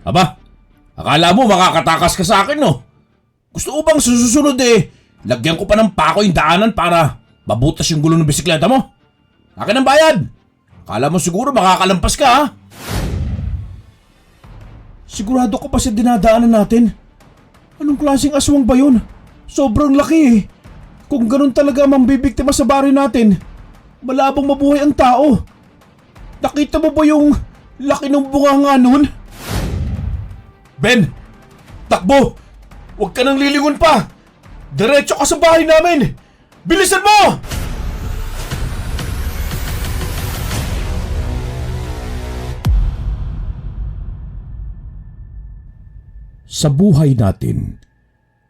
Aba, akala mo makakatakas ka sa akin, no? Gusto ko bang susunod lagyan ko pa ng pako yung daanan para mabutas yung gulong ng bisikleta mo? Akin ang bayad! Akala mo siguro makakalampas ka, ha? Sigurado ko pa sa dinadaanan natin. Anong klaseng aswang ba yun? Sobrang laki eh. Kung ganun talaga mambibiktima sa baryo natin, malabong mabuhay ang tao. Nakita mo ba yung laki ng bunganga nun? Ben! Takbo! Huwag ka nang lilingon pa! Diretso ka sa bahay namin! Bilisan mo! Sa buhay natin,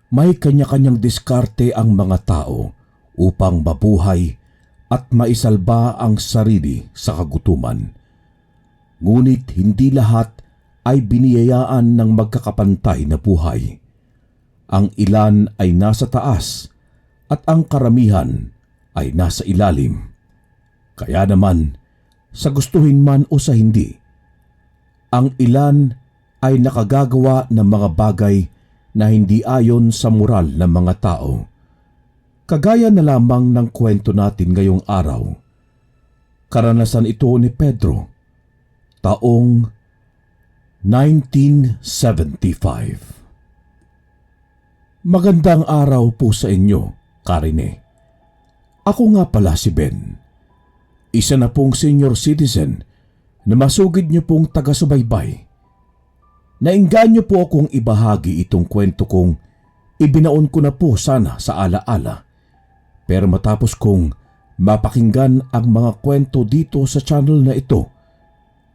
may kanya-kanyang diskarte ang mga tao upang mabuhay at maisalba ang sarili sa kagutuman. Ngunit hindi lahat ay biniyayaan ng magkakapantay na buhay. Ang ilan ay nasa taas at ang karamihan ay nasa ilalim. Kaya naman, sa gustuhin man o sa hindi, ang ilan ay nakagagawa ng mga bagay na hindi ayon sa moral ng mga tao. Kagaya na lamang ng kwento natin ngayong araw. Karanasan ito ni Pedro, taong 1975. Magandang araw po sa inyo, Karine. Ako nga pala si Ben. Isa na pong senior citizen na masugid niyo pong taga-subaybay. Nainganyo po akong ibahagi itong kwento kong ibinaon ko na po sana sa alaala. Pero matapos kong mapakinggan ang mga kwento dito sa channel na ito,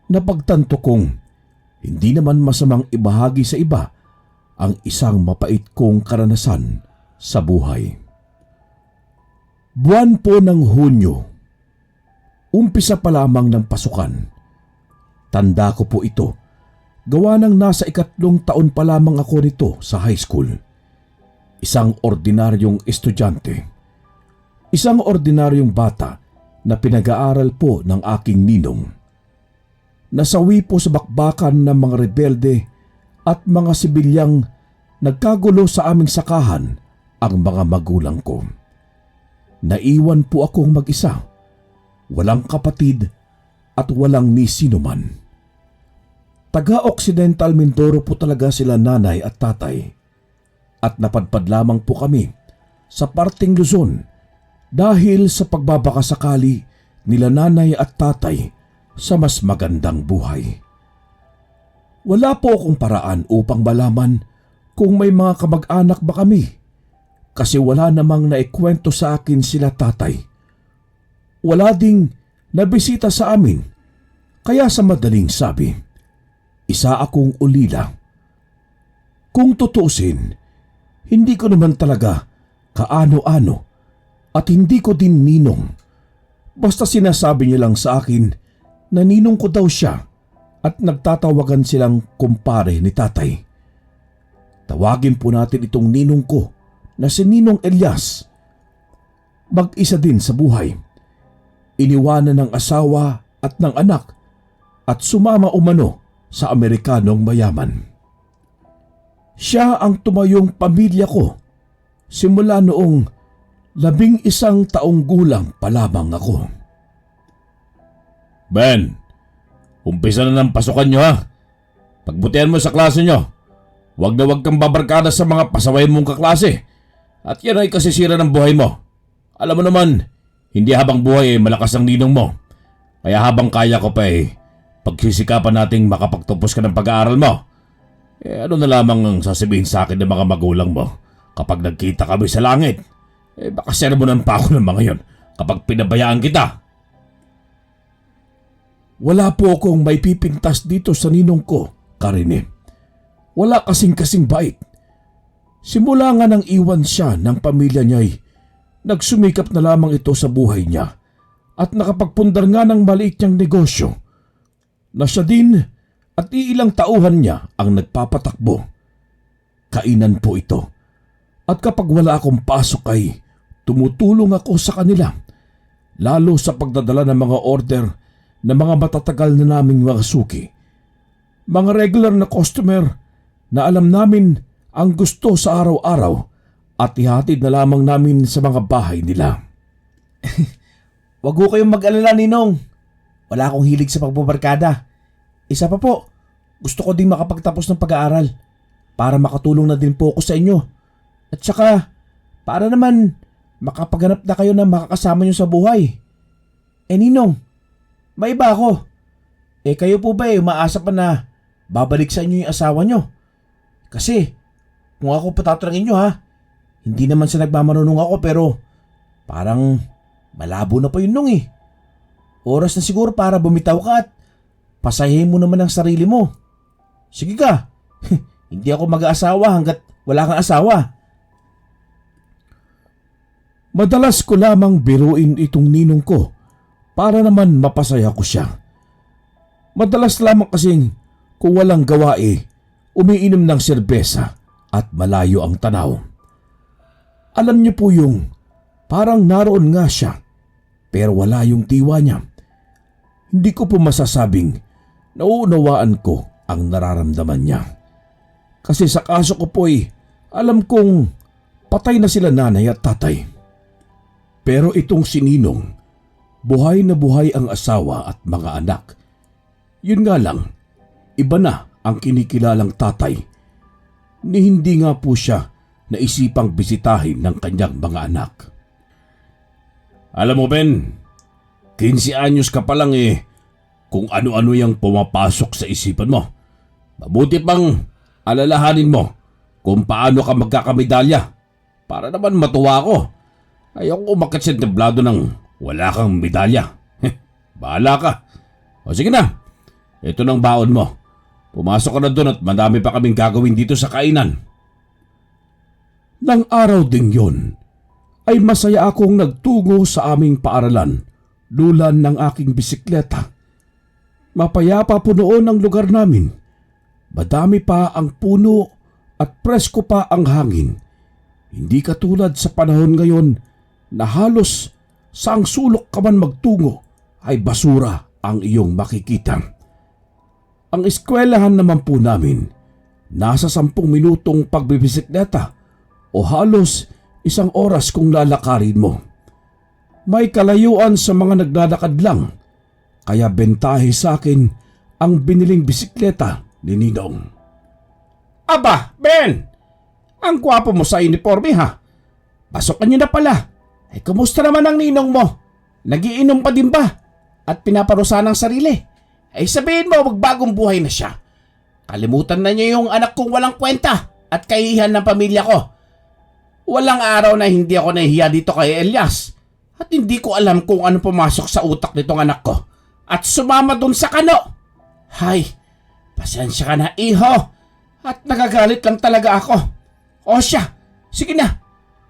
napagtanto kong hindi naman masamang ibahagi sa iba ang isang mapait kong karanasan sa buhay. Buwan po ng Hunyo. Umpisa pa lamang ng pasukan. Tanda ko po ito. Gawa ng nasa 3 taon pa lamang ako nito sa high school. Isang ordinaryong estudyante. Isang ordinaryong bata na pinag-aaral po ng aking ninong. Nasawi po sa bakbakan ng mga rebelde at mga sibilyang nagkagulo sa aming sakahan ang mga magulang ko. Naiwan po akong mag-isa. Walang kapatid at walang ni sino man. Taga-Occidental Mindoro po talaga sila nanay at tatay. At napadpad lamang po kami sa parting Luzon dahil sa pagbabakasakali nila nanay at tatay sa mas magandang buhay. Wala po akong paraan upang malaman kung may mga kamag-anak ba kami kasi wala namang naikwento sa akin sila tatay. Wala ding nabisita sa amin kaya sa madaling sabi, isa akong ulila. Kung tutuusin, hindi ko naman talaga kaano-ano at hindi ko din ninong. Basta sinasabi niya lang sa akin na ninong ko daw siya at nagtatawagan silang kumpare ni tatay. Tawagin po natin itong ninong ko na si Ninong Elias. Mag-isa din sa buhay. Iniwanan ng asawa at ng anak at sumama umano sa Amerikanong mayaman. Siya ang tumayong pamilya ko simula noong 11 taong gulang pa lamang ako. Ben, umpisa na ng pasukan nyo ha. Pagbutihan mo sa klase nyo. Huwag na huwag kang babarkada sa mga pasaway mong kaklase. At yan ay kasisira ng buhay mo. Alam mo naman, hindi habang buhay malakas ang ninong mo. Kaya habang kaya ko pa pagsisikapan nating makapagtapos ka ng pag-aaral mo. Ano na lamang ang sasabihin sa akin ng mga magulang mo kapag nagkita kami sa langit? Baka sermonan pa ako ng mga yon kapag pinabayaan kita. Wala po akong may pipintas dito sa ninong ko, Karine. Wala kasing bait. Simula nga nang iwan siya ng pamilya niya'y nagsumikap na lamang ito sa buhay niya at nakapagpundar nga ng maliit niyang negosyo na siya din at iilang tauhan niya ang nagpapatakbo. Kainan po ito. At kapag wala akong pasok ay tumutulong ako sa kanila, lalo sa pagdadala ng mga order ng mga matatagal na naming mga suki. Mga regular na customer na alam namin ang gusto sa araw-araw at ihatid na lamang namin sa mga bahay nila. Wag ho kayong mag-alala, Ninong. Wala akong hilig sa pagbabarkada. Isa pa po, gusto ko ding makapagtapos ng pag-aaral para makatulong na din po ako sa inyo. At saka, para naman makapaghanap na kayo ng makakasama nyo sa buhay. Ninong, may iba ako. Kayo po ba umaasa pa na babalik sa inyo yung asawa nyo? Kasi, kung ako patatrangin nyo hindi naman sa nagmamarunong ako pero parang malabo na pa yun nung Oras na siguro para bumitaw ka at pasahin mo naman ang sarili mo. Sige ka, hindi ako mag-aasawa hanggat wala kang asawa. Madalas ko lamang biruin itong ninong ko para naman mapasaya ko siya. Madalas lamang kasing kung walang gawa umiinom ng serbesa at malayo ang tanaw. Alam niyo po yung parang naroon nga siya pero wala yung tiwa niya. Hindi ko po masasabing nauunawaan ko ang nararamdaman niya. Kasi sa kaso ko po alam kong patay na sila nanay at tatay. Pero itong si Ninong, buhay na buhay ang asawa at mga anak. Yun nga lang, iba na ang kinikilalang tatay ni hindi nga po siya naisipang bisitahin ng kanyang mga anak. Alam mo Ben, 15 anyos ka pa lang kung ano-ano yung pumapasok sa isipan mo. Mabuti pang alalahanin mo kung paano ka magkakamedalya para naman matuwa ako. Ayoko umakyat sa templado ng wala kang medalya. Bahala ka. O sige na, ito ng baon mo. Pumasok ka na doon at madami pa kaming gagawin dito sa kainan. Nang araw ding yon, ay masaya akong nagtungo sa aming paaralan, lulan ng aking bisikleta. Mapayapa po noon ang lugar namin. Madami pa ang puno at presko pa ang hangin. Hindi katulad sa panahon ngayon na halos saang sulok ka man magtungo ay basura ang iyong makikita. Ang eskwelahan naman po namin, nasa 10 minutong pagbibisikleta o halos 1 oras kung lalakarin mo. May kalayuan sa mga naglalakad lang, kaya bentahe sa akin ang biniling bisikleta ni Ninong. Aba, Ben! Ang gwapo mo sa uniforme Pasokan niyo na pala. Kumusta naman ang ninong mo? Nagiinom pa din ba? At pinaparusahan ng sarili? Sabihin mo magbagong buhay na siya. Kalimutan na niya yung anak kong walang kwenta at kahihiyan ng pamilya ko. Walang araw na hindi ako nahihiya dito kay Elias at hindi ko alam kung ano pumasok sa utak nitong anak ko at sumama dun sa kano. Hay, pasensya ka na iho at nagagalit lang talaga ako. O siya, sige na,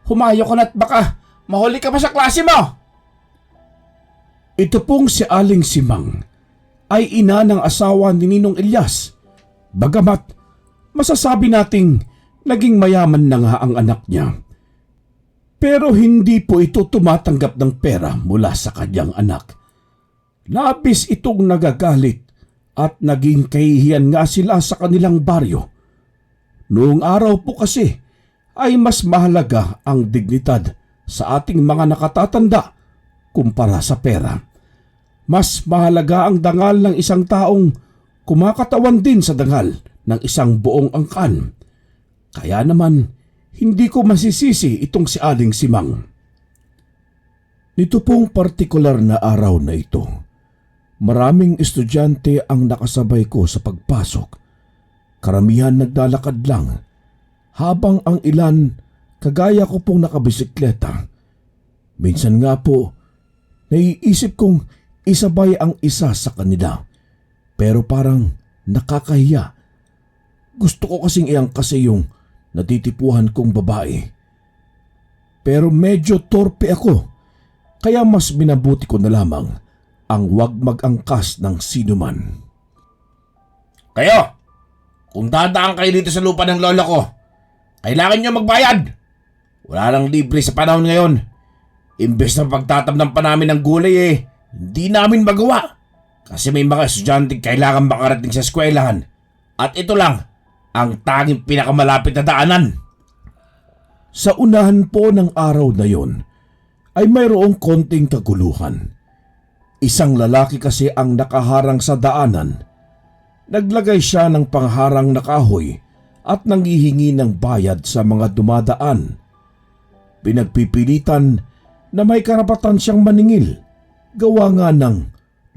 humayo ko na at baka mahuli ka pa sa klase mo. Ito pong si Aling Simang ay ina ng asawa ni Ninong Elias. Bagamat masasabi nating naging mayaman na nga ang anak niya. Pero hindi po ito tumatanggap ng pera mula sa kanyang anak. Labis itong nagagalit at naging kahihiyan nga sila sa kanilang baryo. Noong araw po kasi ay mas mahalaga ang dignidad sa ating mga nakatatanda kumpara sa pera. Mas mahalaga ang dangal ng isang taong kumakatawan din sa dangal ng isang buong angkan. Kaya naman, hindi ko masisisi itong si Aling Simang. Nito pong partikular na araw na ito, maraming estudyante ang nakasabay ko sa pagpasok. Karamihan naglalakad lang, habang ang ilan kagaya ko pong nakabisikleta. Minsan nga po, naiisip kong isabay ang isa sa kanila, pero parang nakakahiya. Gusto ko kasing iangkasi yung natitipuhan kong babae. Pero medyo torpe ako, kaya mas minabuti ko na lamang ang wag mag-angkas ng sinuman. Kayo, kung dadaan kayo dito sa lupa ng lola ko, kailangan nyo magbayad. Wala lang libre sa panahon ngayon. Imbes na pagtatamnan pa namin ng gulay hindi namin magawa. Kasi may mga estudyante kailangan makarating sa eskwelahan At ito lang ang tanging pinakamalapit na daanan. Sa unahan po ng araw na yon ay mayroong konting kaguluhan. Isang lalaki kasi ang nakaharang sa daanan. Naglagay siya ng pangharang na kahoy at nanghihingi ng bayad sa mga dumadaan. Pinagpipilitan na may karapatan siyang maningil. Gawa nga ng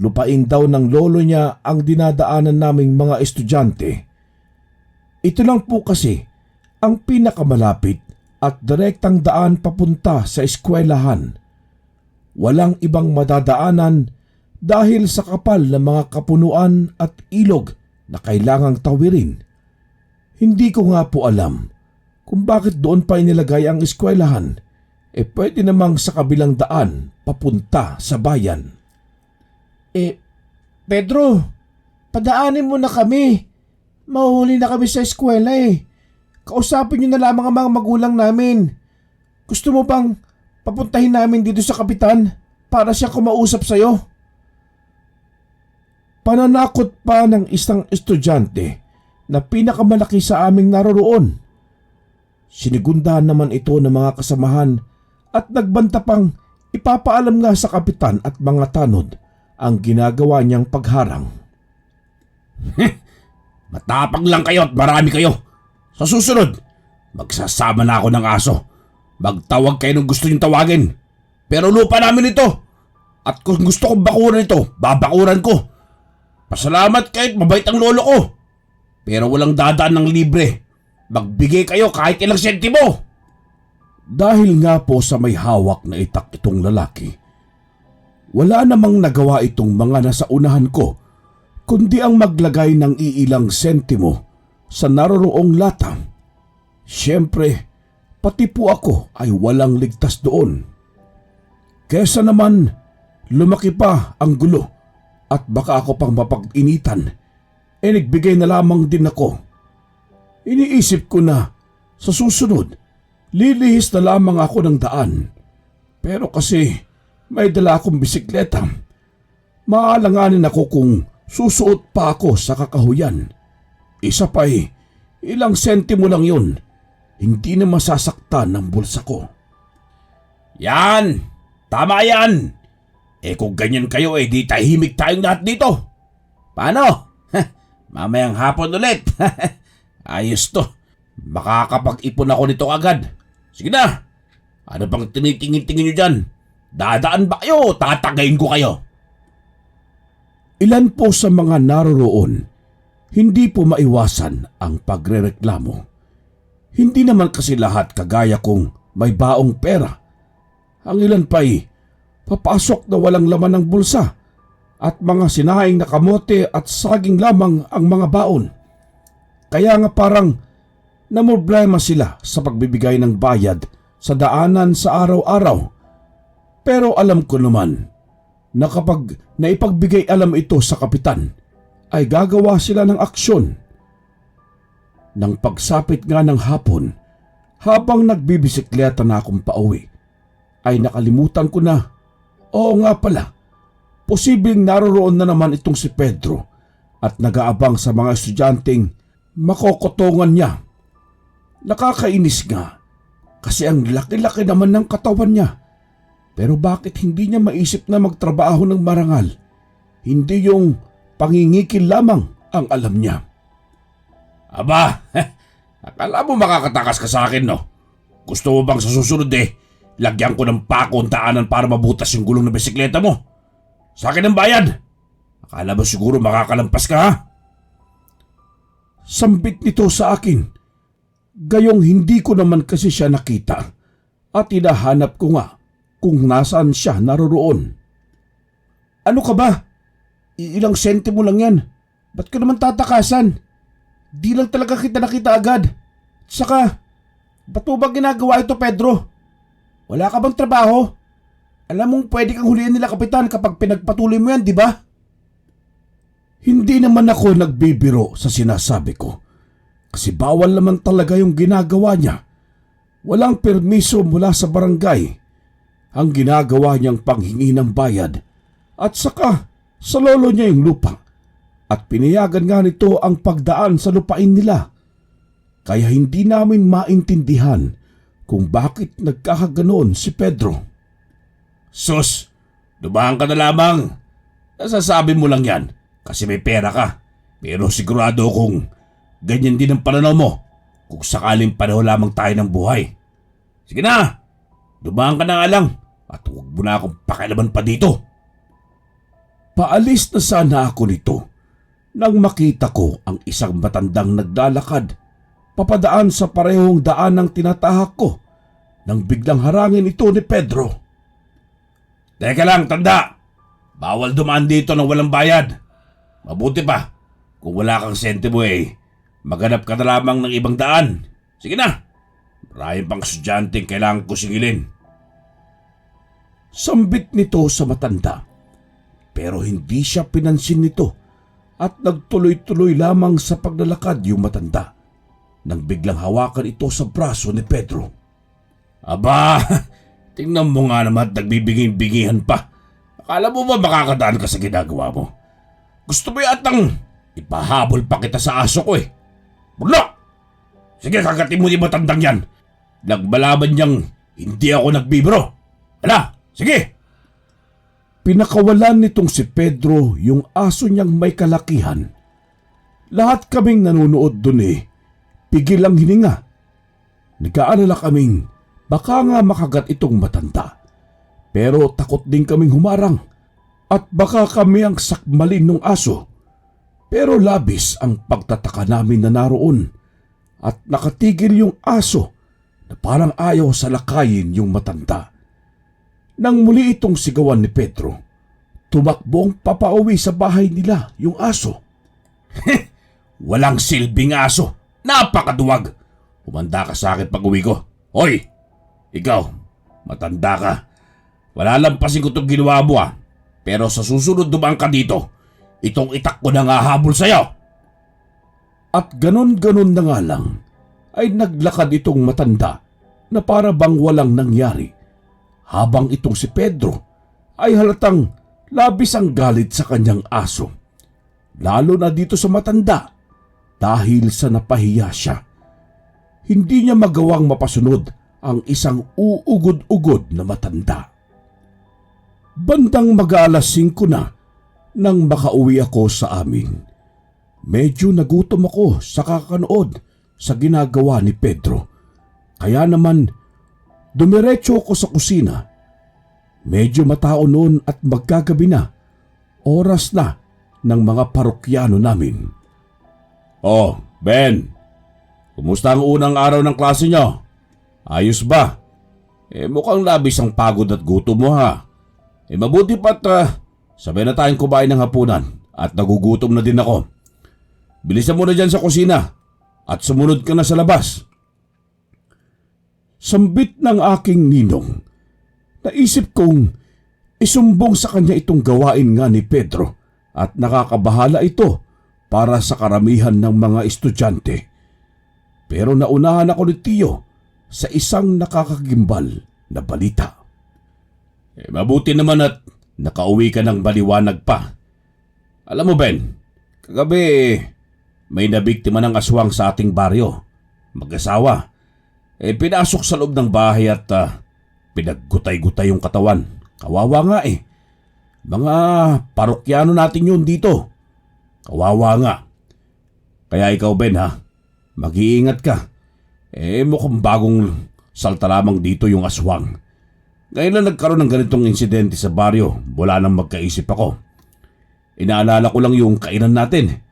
lupain daw ng lolo niya ang dinadaanan naming mga estudyante. Ito lang po kasi ang pinakamalapit at direktang daan papunta sa eskwelahan. Walang ibang madadaanan dahil sa kapal ng mga kapunuan at ilog na kailangang tawirin. Hindi ko nga po alam kung bakit doon pa inilagay ang eskwelahan. Pwede namang sa kabilang daan papunta sa bayan. Pedro, padaanin mo na kami. Mahuhuli na kami sa eskwela Kausapin niyo na lamang ang mga magulang namin. Gusto mo bang papuntahin namin dito sa kapitan para siya kumausap sa'yo? Pananakot pa ng isang estudyante na pinakamalaki sa aming naroroon. Sinigundahan naman ito ng mga kasamahan at nagbanta pang ipapaalam nga sa kapitan at mga tanod ang ginagawa niyang pagharang. Matapang lang kayo at marami kayo. Sa susunod, magsasama na ako ng aso. Magtawag kayo ng gusto niyong tawagin. Pero lupa namin ito. At kung gusto kong bakuran ito, babakuran ko. Pasalamat kahit mabait ang lolo ko. Pero walang dadaan ng libre. Magbigay kayo kahit ilang sentimo. Dahil nga po sa may hawak na itak itong lalaki, wala namang nagawa itong mga nasa unahan ko kundi ang maglagay ng iilang sentimo sa naroroong lata. Siyempre, pati po ako ay walang ligtas doon. Kesa naman, lumaki pa ang gulo at baka ako pang mapag-initan, nagbigay na lamang din ako. Iniisip ko na sa susunod, lilihis na lamang ako ng daan. Pero kasi may dala akong bisikleta, maalanganin ako kung susuot pa ako sa kakahuyan. Isa pa'y ilang sentimo lang yun, hindi na masasaktan ng bulsa ko. Yan! Tama yan! Kung ganyan kayo di tahimik tayong lahat dito. Paano? Mamayang hapon ulit. Ayos to. Makakapag-ipon ako nito agad. Sige na. Ano bang tinitingin-tingin nyo dyan? Dadaan ba kayo? Tatagayin ko kayo. Ilan po sa mga naroroon, hindi po maiwasan ang pagrereklamo. Hindi naman kasi lahat kagaya kong may baong pera. Ang ilan pa'y papasok na walang laman ng bulsa at mga sinaing na kamote at saging lamang ang mga baon. Kaya nga parang namroblema sila sa pagbibigay ng bayad sa daanan sa araw-araw. Pero alam ko naman na kapag naipagbigay alam ito sa kapitan, ay gagawa sila ng aksyon. Nang pagsapit nga ng hapon, habang nagbibisikleta na akong pauwi, ay nakalimutan ko na, oo nga pala, posibleng naroroon na naman itong si Pedro at nag-aabang sa mga estudyanteng makokotongan niya. Nakakainis nga kasi ang laki-laki naman ng katawan niya. Pero bakit hindi niya maisip na magtrabaho ng marangal? Hindi yung pangingikil lamang ang alam niya. Aba, akala mo makakatakas ka sa akin, no? Gusto mo bang sa susunod lagyan ko ng pako ang daanan para mabutas yung gulong na bisikleta mo? Sa akin ang bayad. Akala mo siguro makakalampas ka, ha? Sambit nito sa akin. Gayong hindi ko naman kasi siya nakita at hinahanap ko nga kung nasaan siya naroroon. Ano ka ba? Ilang sentimo lang yan. Ba't ka naman tatakasan? Di lang talaga kita nakita agad. Saka, ba't mo ba ginagawa ito, Pedro? Wala ka bang trabaho? Alam mong pwede kang huliin nila kapitan kapag pinagpatuloy mo yan, di ba? Hindi naman ako nagbibiro sa sinasabi ko. Kasi bawal naman talaga yung ginagawa niya. Walang permiso mula sa barangay. Ang ginagawa niyang panghingi ng bayad at saka sa lolo niya yung lupa. at pinayagan nga nito ang pagdaan sa lupain nila. Kaya hindi namin maintindihan kung bakit nagkakaganoon si Pedro. Sus, dumaan ka na lamang. Nasasabi mo lang yan kasi may pera ka. Pero sigurado kung ganyan din ang pananaw mo kung sakaling pareho lamang tayo ng buhay. Sige na, dumaan ka na nga lang at huwag mo na akong pakialaman pa dito. Paalis na sana ako nito nang makita ko ang isang matandang naglalakad papadaan sa parehong daan ng tinatahak ko nang biglang harangin ito ni Pedro. Teka lang, tanda. Bawal dumaan dito ng walang bayad. Mabuti pa, kung wala kang sentimo maghanap ka na lamang ng ibang daan. Sige na, maraming pang estudyante kailangan ko singilin. Sambit nito sa matanda, pero hindi siya pinansin nito at nagtuloy-tuloy lamang sa paglalakad yung matanda nang biglang hawakan ito sa braso ni Pedro. Aba, tingnan mo nga naman at nagbibigay-bigihan pa. Akala mo ba makakadaan ka sa ginagawa mo? Gusto mo yatang ipahabol pa kita sa aso ko Burlok! Sige, kagatin mo yung matandang yan. Nagbalaban niyang hindi ako nagbibiro. Hala, sige! Pinakawalan nitong si Pedro yung aso niyang may kalakihan. Lahat kaming nanonood dun pigil ang hininga. Nag-aalala kaming baka nga makagat itong matanda. Pero takot din kaming humarang at baka kami ang sakmalin ng aso. Pero labis ang pagtataka namin na naroon at nakatigil yung aso na parang ayaw salakayin yung matanda. Nang muli itong sigawan ni Pedro, tumakbong papauwi sa bahay nila yung aso. Walang silbing aso. Napakaduwag. Humanda ka sa akin pag uwi ko. Hoy! Ikaw, matanda ka. Wala lampasin ko itong ginawa mo Pero sa susunod dumaan ka dito, itong itak ko na nga habol sa'yo. At ganon-ganon na nga lang ay naglakad itong matanda na para bang walang nangyari. Habang itong si Pedro ay halatang labis ang galit sa kanyang aso. Lalo na dito sa matanda dahil sa napahiya siya. Hindi niya magawang mapasunod ang isang uugod-ugod na matanda. Bandang mag-aalas 5 na nang makauwi ako sa amin. Medyo nagutom ako sa kakanood sa ginagawa ni Pedro. Kaya naman dumiretso ako sa kusina. Medyo matao noon at magkagabi na. Oras na ng mga parokyano namin. Oh, Ben. Kumusta ang unang araw ng klase nyo? Ayos ba? Mukhang labis ang pagod at gutom mo mabuti pa't sabay na tayong kumain ng hapunan at nagugutom na din ako. Bilisan mo na dyan sa kusina at sumunod ka na sa labas. Sambit ng aking ninong. Naisip kong isumbong sa kanya itong gawain nga ni Pedro at nakakabahala ito para sa karamihan ng mga estudyante. Pero naunahan ako ni Tio sa isang nakakagimbal na balita. Mabuti naman at nakauwi ka ng maliwanag pa. Alam mo Ben, kagabi may nabiktima ng aswang sa ating baryo. Mag-asawa. Pinasok sa loob ng bahay at pinaggutay-gutay yung katawan. Kawawa nga Mga parokyano natin yun dito. Kawawa nga. Kaya ikaw Ben mag-iingat ka. Mukhang bagong salta lamang dito yung aswang. Ngayon lang nagkaroon ng ganitong insidente sa baryo mula nang magkaisip ako. Inaalala ko lang yung kainan natin.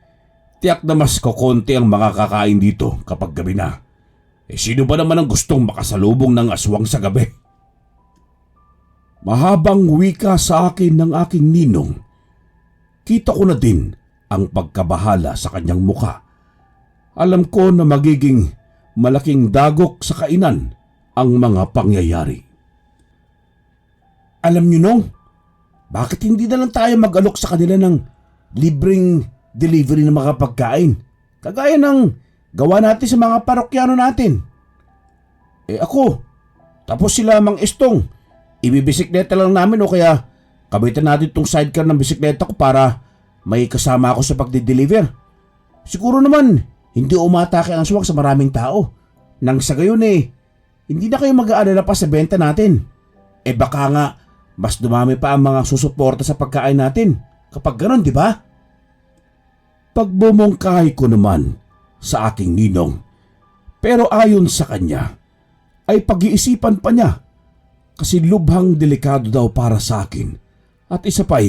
Tiyak na mas kokonti ang mga kakain dito kapag gabi na. Sino ba naman ang gustong makasalubong ng aswang sa gabi? Mahabang wika sa akin ng aking ninong. Kita ko na din ang pagkabahala sa kanyang muka. Alam ko na magiging malaking dagok sa kainan ang mga pangyayari. Alam niyo Nong, bakit hindi na lang tayo mag-alok sa kanila ng libreng delivery ng mga pagkain? Kagaya ng gawa natin sa mga parokyano natin. Ako, tapos sila Mang Estong, ibibisikleta lang namin o kaya kabitan natin itong sidecar ng bisikleta ko para may kasama ako sa pagde-deliver. Siguro naman, hindi umatake ang aswang sa maraming tao. Nang sa gayon hindi na kayo mag-aalala pa sa benta natin. Baka nga, mas dumami pa ang mga susuporta sa pagkain natin. Kapag ganon, di ba? Pagbumungkahi ko naman sa aking ninong. Pero ayon sa kanya, ay pag-iisipan pa niya kasi lubhang delikado daw para sa akin. At isa pa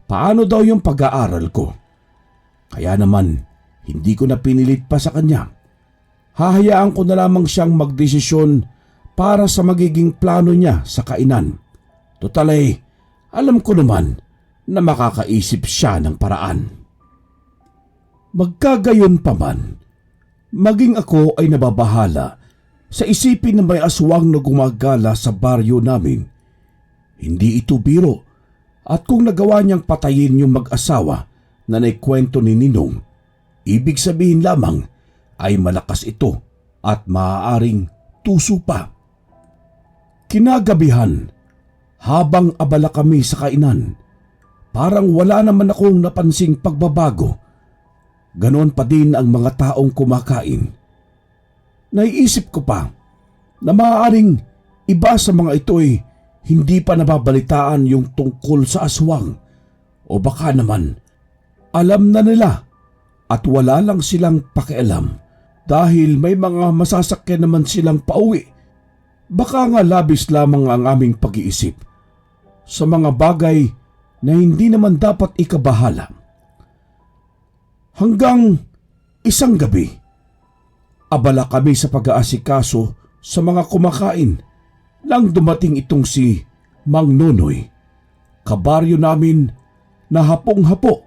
paano daw yung pag-aaral ko? Kaya naman, hindi ko na pinilit pa sa kanya. Hahayaan ko na lamang siyang magdesisyon para sa magiging plano niya sa kainan. Total alam ko naman na makakaisip siya ng paraan. Magkagayon pa man, maging ako ay nababahala sa isipin na may aswang na gumagala sa baryo namin. Hindi ito biro at kung nagawa niyang patayin yung mag-asawa na naikwento ni Ninong, ibig sabihin lamang ay malakas ito at maaaring tuso pa. Kinagabihan, habang abala kami sa kainan, parang wala naman akong napansing pagbabago. Ganon pa din ang mga taong kumakain. Naiisip ko pa na maaaring iba sa mga ito'y hindi pa nababalitaan yung tungkol sa aswang o baka naman alam na nila at wala lang silang pakialam dahil may mga masasakyan naman silang pauwi. Baka nga labis lamang ang aming pag-iisip sa mga bagay na hindi naman dapat ikabahala. Hanggang isang gabi, abala kami sa pag-aasikaso sa mga kumakain nang dumating itong si Mang Nonoy. Kabaryo namin na hapong-hapo,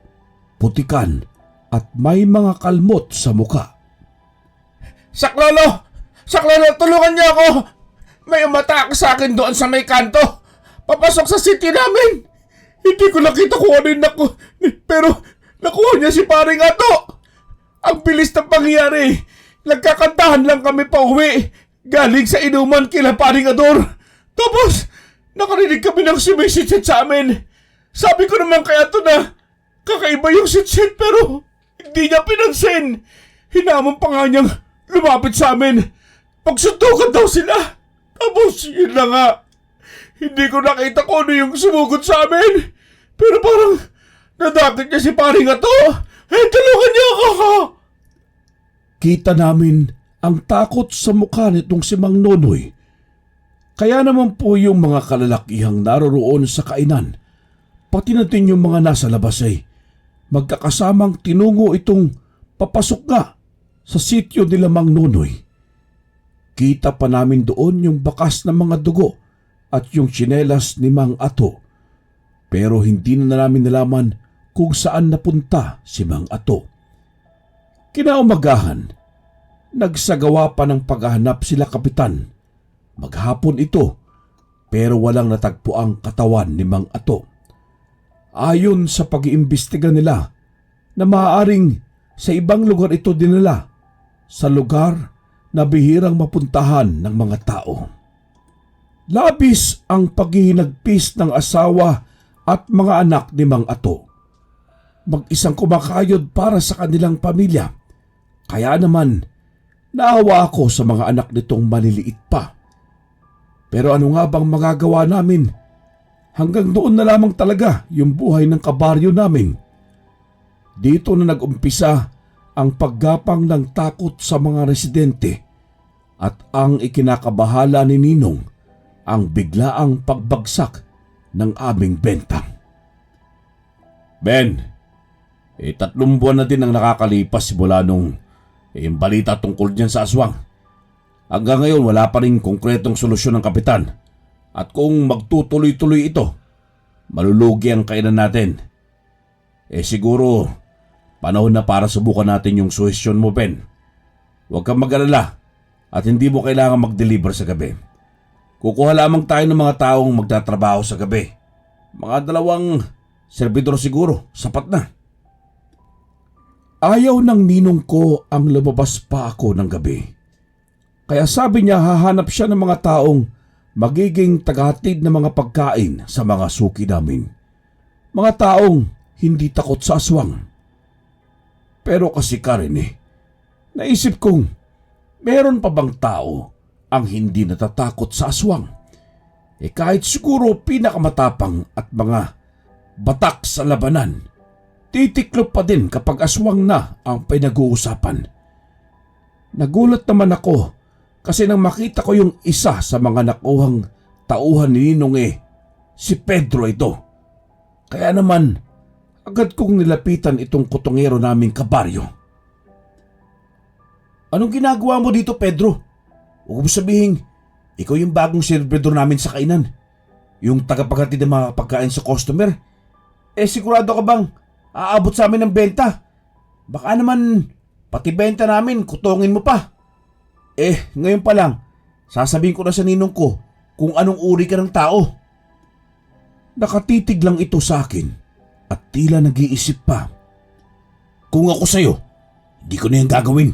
putikan at may mga kalmot sa muka. Saklolo! Saklolo, tulungan niyo ako! May umatake sa akin doon sa may kanto. Papasok sa city namin. Hindi ko nakita kung ano yung pero nakuha niya si Paring Ato. Ang bilis ng pangyayari. Nagkakantahan lang kami pa uwi. Galing sa inuman kila Paring Ador. Tapos, nakarinig kami ng sumisitsit sa amin. Sabi ko naman kay Ato na kakaiba yung sitsit pero hindi niya pinansin. Hinamon pa nga niyang lumapit sa amin. Pagsuntukan daw sila. Tapos, yun na nga. Hindi ko nakita kung ano yung sumugod sa amin. Pero parang nadakit niya si Paring Ato. Tulungan niyo ako! Kita namin ang takot sa mukha nitong si Mang Nonoy. Kaya naman po yung mga kalalakihang naroroon sa kainan, pati na din yung mga nasa labas magkakasamang tinungo itong papasok nga sa sityo nila Mang Nonoy. Kita pa namin doon yung bakas ng mga dugo at yung tsinelas ni Mang Ato. Pero hindi na namin nalaman kung saan napunta si Mang Ato. Kinaumagahan, nagsagawa pa ng paghahanap sila kapitan. Maghapon ito, pero walang natagpo ang katawan ni Mang Ato. Ayon sa pag-iimbestiga nila, na maaaring sa ibang lugar ito dinala, sa lugar na bihirang mapuntahan ng mga tao. Labis ang paghihinagpis ng asawa at mga anak ni Mang Ato. Mag-isang kumakayod para sa kanilang pamilya. Kaya naman, naawa ako sa mga anak nitong maliliit pa. Pero ano nga bang magagawa namin? Hanggang doon na lamang talaga yung buhay ng kabaryo namin. Dito na nag-umpisa ang paggapang ng takot sa mga residente at ang ikinakabahala ni Ninong ang biglaang pagbagsak ng aming benta. Ben, 3 buwan na din ang nakakalipas mula nung yung balita tungkol dyan sa aswang. Hanggang ngayon wala pa rin konkretong solusyon ng kapitan. At kung magtutuloy-tuloy ito, malulugi ang kainan natin. Siguro, panahon na para subukan natin yung suhestyon mo, Ben. Huwag kang mag-alala at hindi mo kailangan mag-deliver sa gabi. Kukuha lamang tayo ng mga taong magtatrabaho sa gabi. Mga 2 servidor siguro, sapat na. Ayaw ng ninong ko ang lumabas pa ako ng gabi. Kaya sabi niya hahanap siya ng mga taong magiging tagahatid ng mga pagkain sa mga suki namin. Mga taong hindi takot sa aswang. Pero kasi Karen naisip kong meron pa bang tao ang hindi natatakot sa aswang? Kahit siguro pinakamatapang at mga batak sa labanan, titiklop pa din kapag aswang na ang pinag-uusapan. Nagulat naman ako kasi nang makita ko yung isa sa mga nakuhang tauhan ni Ninong si Pedro ito. Kaya naman, agad kong nilapitan itong kutungero naming kabaryo. Anong ginagawa mo dito, Pedro? Huwag mo sabihin, ikaw yung bagong servidor namin sa kainan. Yung tagapaghatid ng mga pagkain sa customer. Sigurado ka bang aabot sa amin ng benta? Baka naman pati benta namin kutungin mo pa. Ngayon pa lang, sasabihin ko na sa ninong ko kung anong uri ka ng tao. Nakatitig lang ito sa akin at tila nag-iisip pa. Kung ako sa'yo, hindi ko na yan gagawin.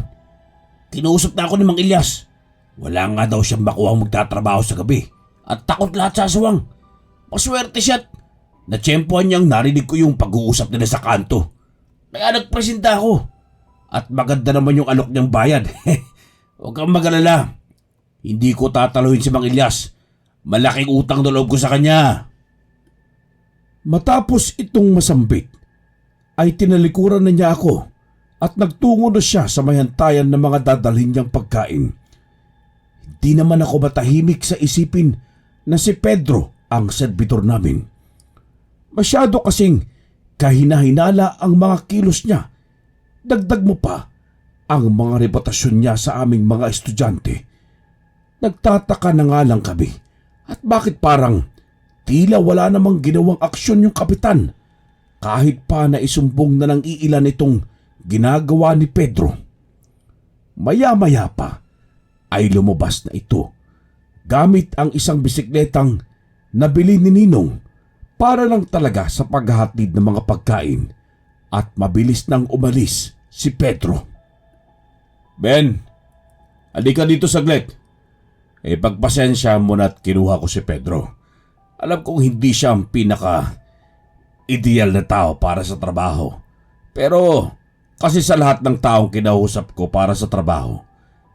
Kinuusap na ako ni Mang Ilyas. Wala nga daw siyang makuhang magtatrabaho sa gabi at takot lahat sa aswang. Maswerte siya't natsyempohan niyang narinig ko yung pag-uusap nila sa kanto. Kaya nagpresenta ako. At maganda naman yung alok niyang bayad. Huwag kang mag-alala. Hindi ko tataluhin si Mang Ilyas. Malaking utang na loob ko sa kanya. Matapos itong masambit, ay tinalikuran na niya ako at nagtungo na siya sa mayantayan ng mga dadalhin niyang pagkain. Hindi naman ako matahimik sa isipin na si Pedro ang servidor namin. Masyado kasing kahina-hinala ang mga kilos niya. Dagdag mo pa ang mga reputasyon niya sa aming mga estudyante. Nagtataka na nga lang kami at bakit parang tila wala namang ginawang aksyon yung kapitan kahit pa naisumbong na ng iilan itong ginagawa ni Pedro. Maya-maya pa ay lumabas na ito gamit ang isang bisikletang nabili ni Ninong para lang talaga sa paghahatid ng mga pagkain at mabilis nang umalis si Pedro. Ben, halika dito saglit. Pagpasensya mo na't kinuha ko si Pedro. Alam kong hindi siya ang pinaka-ideal na tao para sa trabaho. Pero kasi sa lahat ng taong kinausap ko para sa trabaho,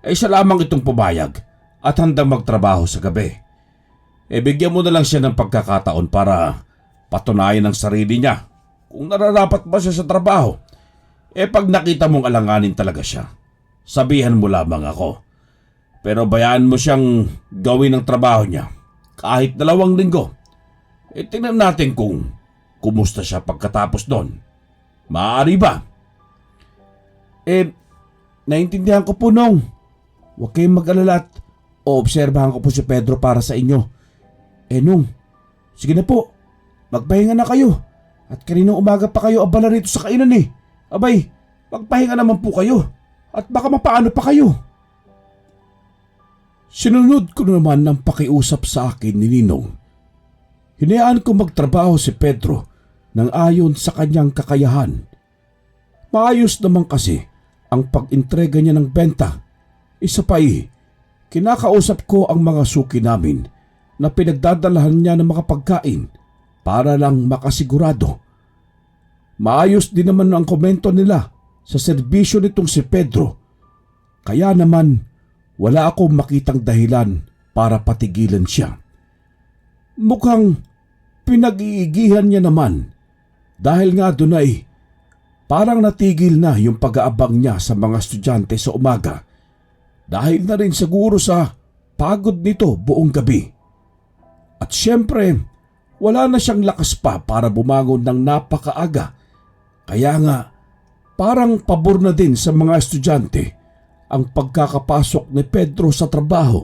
siya lamang itong pumayag at handang magtrabaho sa gabi. Bigyan mo na lang siya ng pagkakataon para patunayan ang sarili niya kung nararapat ba siya sa trabaho. Pag nakita mong alanganin talaga siya, sabihan mo lamang ako. Pero bayaan mo siyang gawin ang trabaho niya kahit 2 linggo. Tingnan natin kung kumusta siya pagkatapos doon. Maaari ba? Naintindihan ko po, Nong. Huwag kayong mag-alala at oobserbahan ko po si Pedro para sa inyo. Nong, sige na po. Magpahinga na kayo. At kaninang umaga pa kayo abala rito sa kainan Abay, magpahinga naman po kayo. At baka mapaano pa kayo. Sinunod ko naman ng pakiusap sa akin ni Ninong. Hinayaan ko magtrabaho si Pedro nang ayon sa kanyang kakayahan. Maayos naman kasi ang pag-intrega niya ng benta. Isa pa kinakausap ko ang mga suki namin na pinagdadalahan niya ng mga pagkain para lang makasigurado. Maayos din naman ang komento nila sa serbisyo nitong si Pedro. Kaya naman wala akong makitang dahilan para patigilan siya. Mukhang pinag-iigihan niya naman dahil nga doon parang natigil na yung pag-aabang niya sa mga estudyante sa umaga dahil na rin siguro sa pagod nito buong gabi. At syempre, wala na siyang lakas pa para bumangon ng napakaaga. Kaya nga, parang pabor na din sa mga estudyante ang pagkakapasok ni Pedro sa trabaho.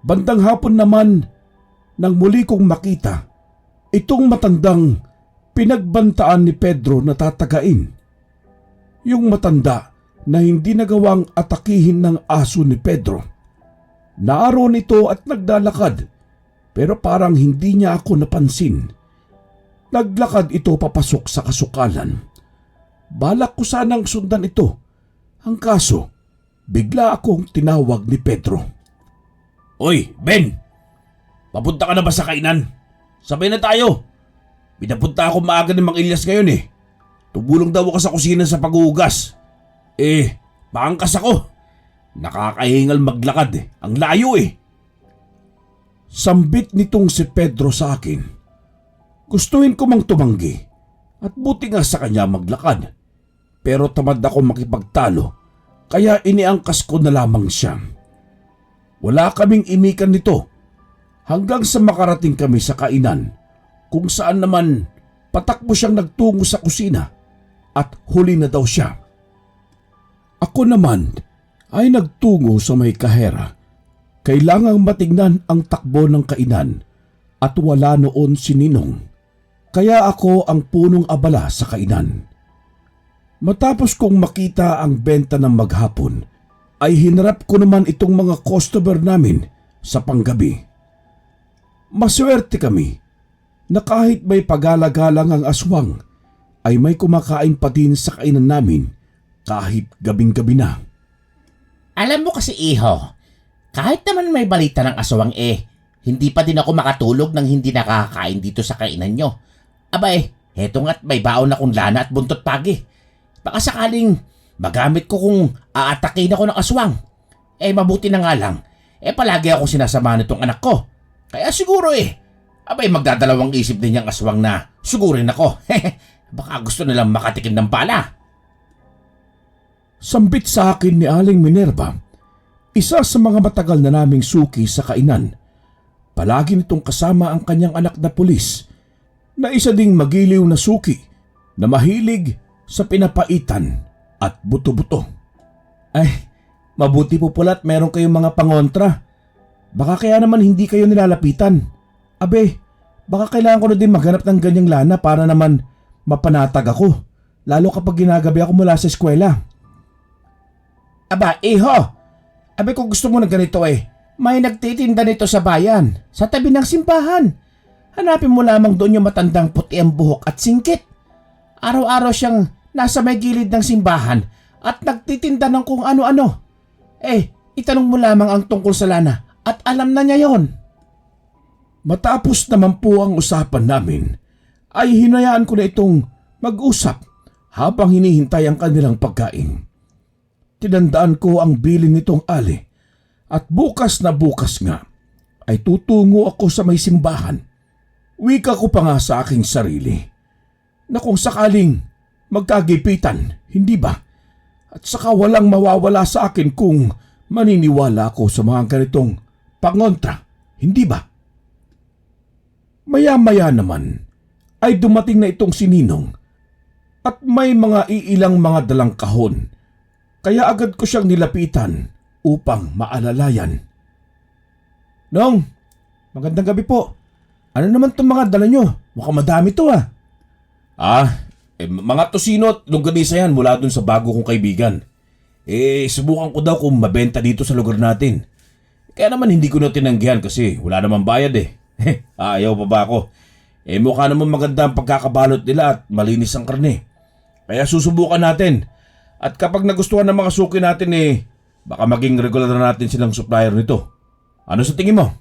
Bandang hapon naman, nang muli kong makita itong matandang pinagbantaan ni Pedro na tatagain. Yung matanda na hindi nagawang atakihin ng aso ni Pedro. Naaroon ito at naglalakad pero parang hindi niya ako napansin. Naglakad ito papasok sa kasukalan. Balak ko sanang sundan ito. Ang kaso, bigla akong tinawag ni Pedro. Oy, Ben! Papunta ka na ba sa kainan? Sabay na tayo! Pinapunta ako maaga ni Mang Ilyas ngayon eh. Tumulong daw ako sa kusina sa paghuhugas. Maangkas ako. Nakakahingal maglakad eh. Ang layo eh. Sambit nitong si Pedro sa akin. Gustuhin ko mang tumanggi at buti nga sa kanya maglakad. Pero tamad ako makipagtalo kaya iniangkas ko na lamang siya. Wala kaming imikan nito hanggang sa makarating kami sa kainan kung saan naman patakbo siyang nagtungo sa kusina at huli na daw siya. Ako naman ay nagtungo sa may kahera. Kailangang matignan ang takbo ng kainan at wala noon si Ninong. Kaya ako ang punong abala sa kainan. Matapos kong makita ang benta ng maghapon, ay hinarap ko naman itong mga customer namin sa panggabi. Maswerte kami na kahit may pagala-galang ang aswang, ay may kumakain pa din sa kainan namin kahit gabing-gabi na. Alam mo kasi iho, kahit naman may balita ng aswang hindi pa din ako makatulog nang hindi nakakain dito sa kainan nyo. Abay, heto nga't may baon akong lana at buntot pagi. Baka sakaling magamit ko kung aatakin ako ng aswang. Mabuti na nga lang, palagi ako sinasama nitong anak ko. Kaya siguro abay magdadalawang isip din yung aswang na sugurin ako. Baka gusto nilang makatikim ng bala. Sambit sa akin ni Aling Minerva, isa sa mga matagal na naming suki sa kainan. Palagi nitong kasama ang kanyang anak na pulis, na isa ding magiliw na suki na mahilig sa pinapaitan at buto-buto. Mabuti po pula't meron kayong mga pangontra. Baka kaya naman hindi kayo nilalapitan. Baka kailangan ko na din maghanap ng ganyang lana para naman mapanatag ako, lalo kapag ginagabi ako mula sa eskwela. Iho, kung gusto mo na ganito may nagtitinda nito sa bayan, sa tabi ng simbahan. Hanapin mo lamang doon yung matandang puti ang buhok at singkit. Araw-araw siyang nasa may gilid ng simbahan at nagtitinda ng kung ano-ano. Itanong mo lamang ang tungkol sa lana at alam na niya yon. Matapos naman po ang usapan namin, ay hinayaan ko na itong mag-usap habang hinihintay ang kanilang pagkain. Tinandaan ko ang bilin nitong Ali at bukas na bukas nga ay tutungo ako sa may simbahan. Wika ko pa nga sa aking sarili na kung sakaling magkagipitan, hindi ba? At saka walang mawawala sa akin kung maniniwala ako sa mga ganitong pangontra, hindi ba? Maya-maya naman ay dumating na itong si Ninong at may mga iilang mga dalang kahon. Kaya agad ko siyang nilapitan upang maalalayan. Nong, magandang gabi po. Ano naman itong mga dala nyo? Mukhang madami to Mga tosino at longganisa yan mula dun sa bago kong kaibigan. Subukan ko daw kung mabenta dito sa lugar natin. Kaya naman hindi ko na tinanggihan kasi wala namang bayad Ayaw pa ba ako? Mukha naman maganda ang pagkakabalot nila at malinis ang karne. Kaya susubukan natin. At kapag nagustuhan ng mga suki natin baka maging regular na natin silang supplier nito. Ano sa tingin mo?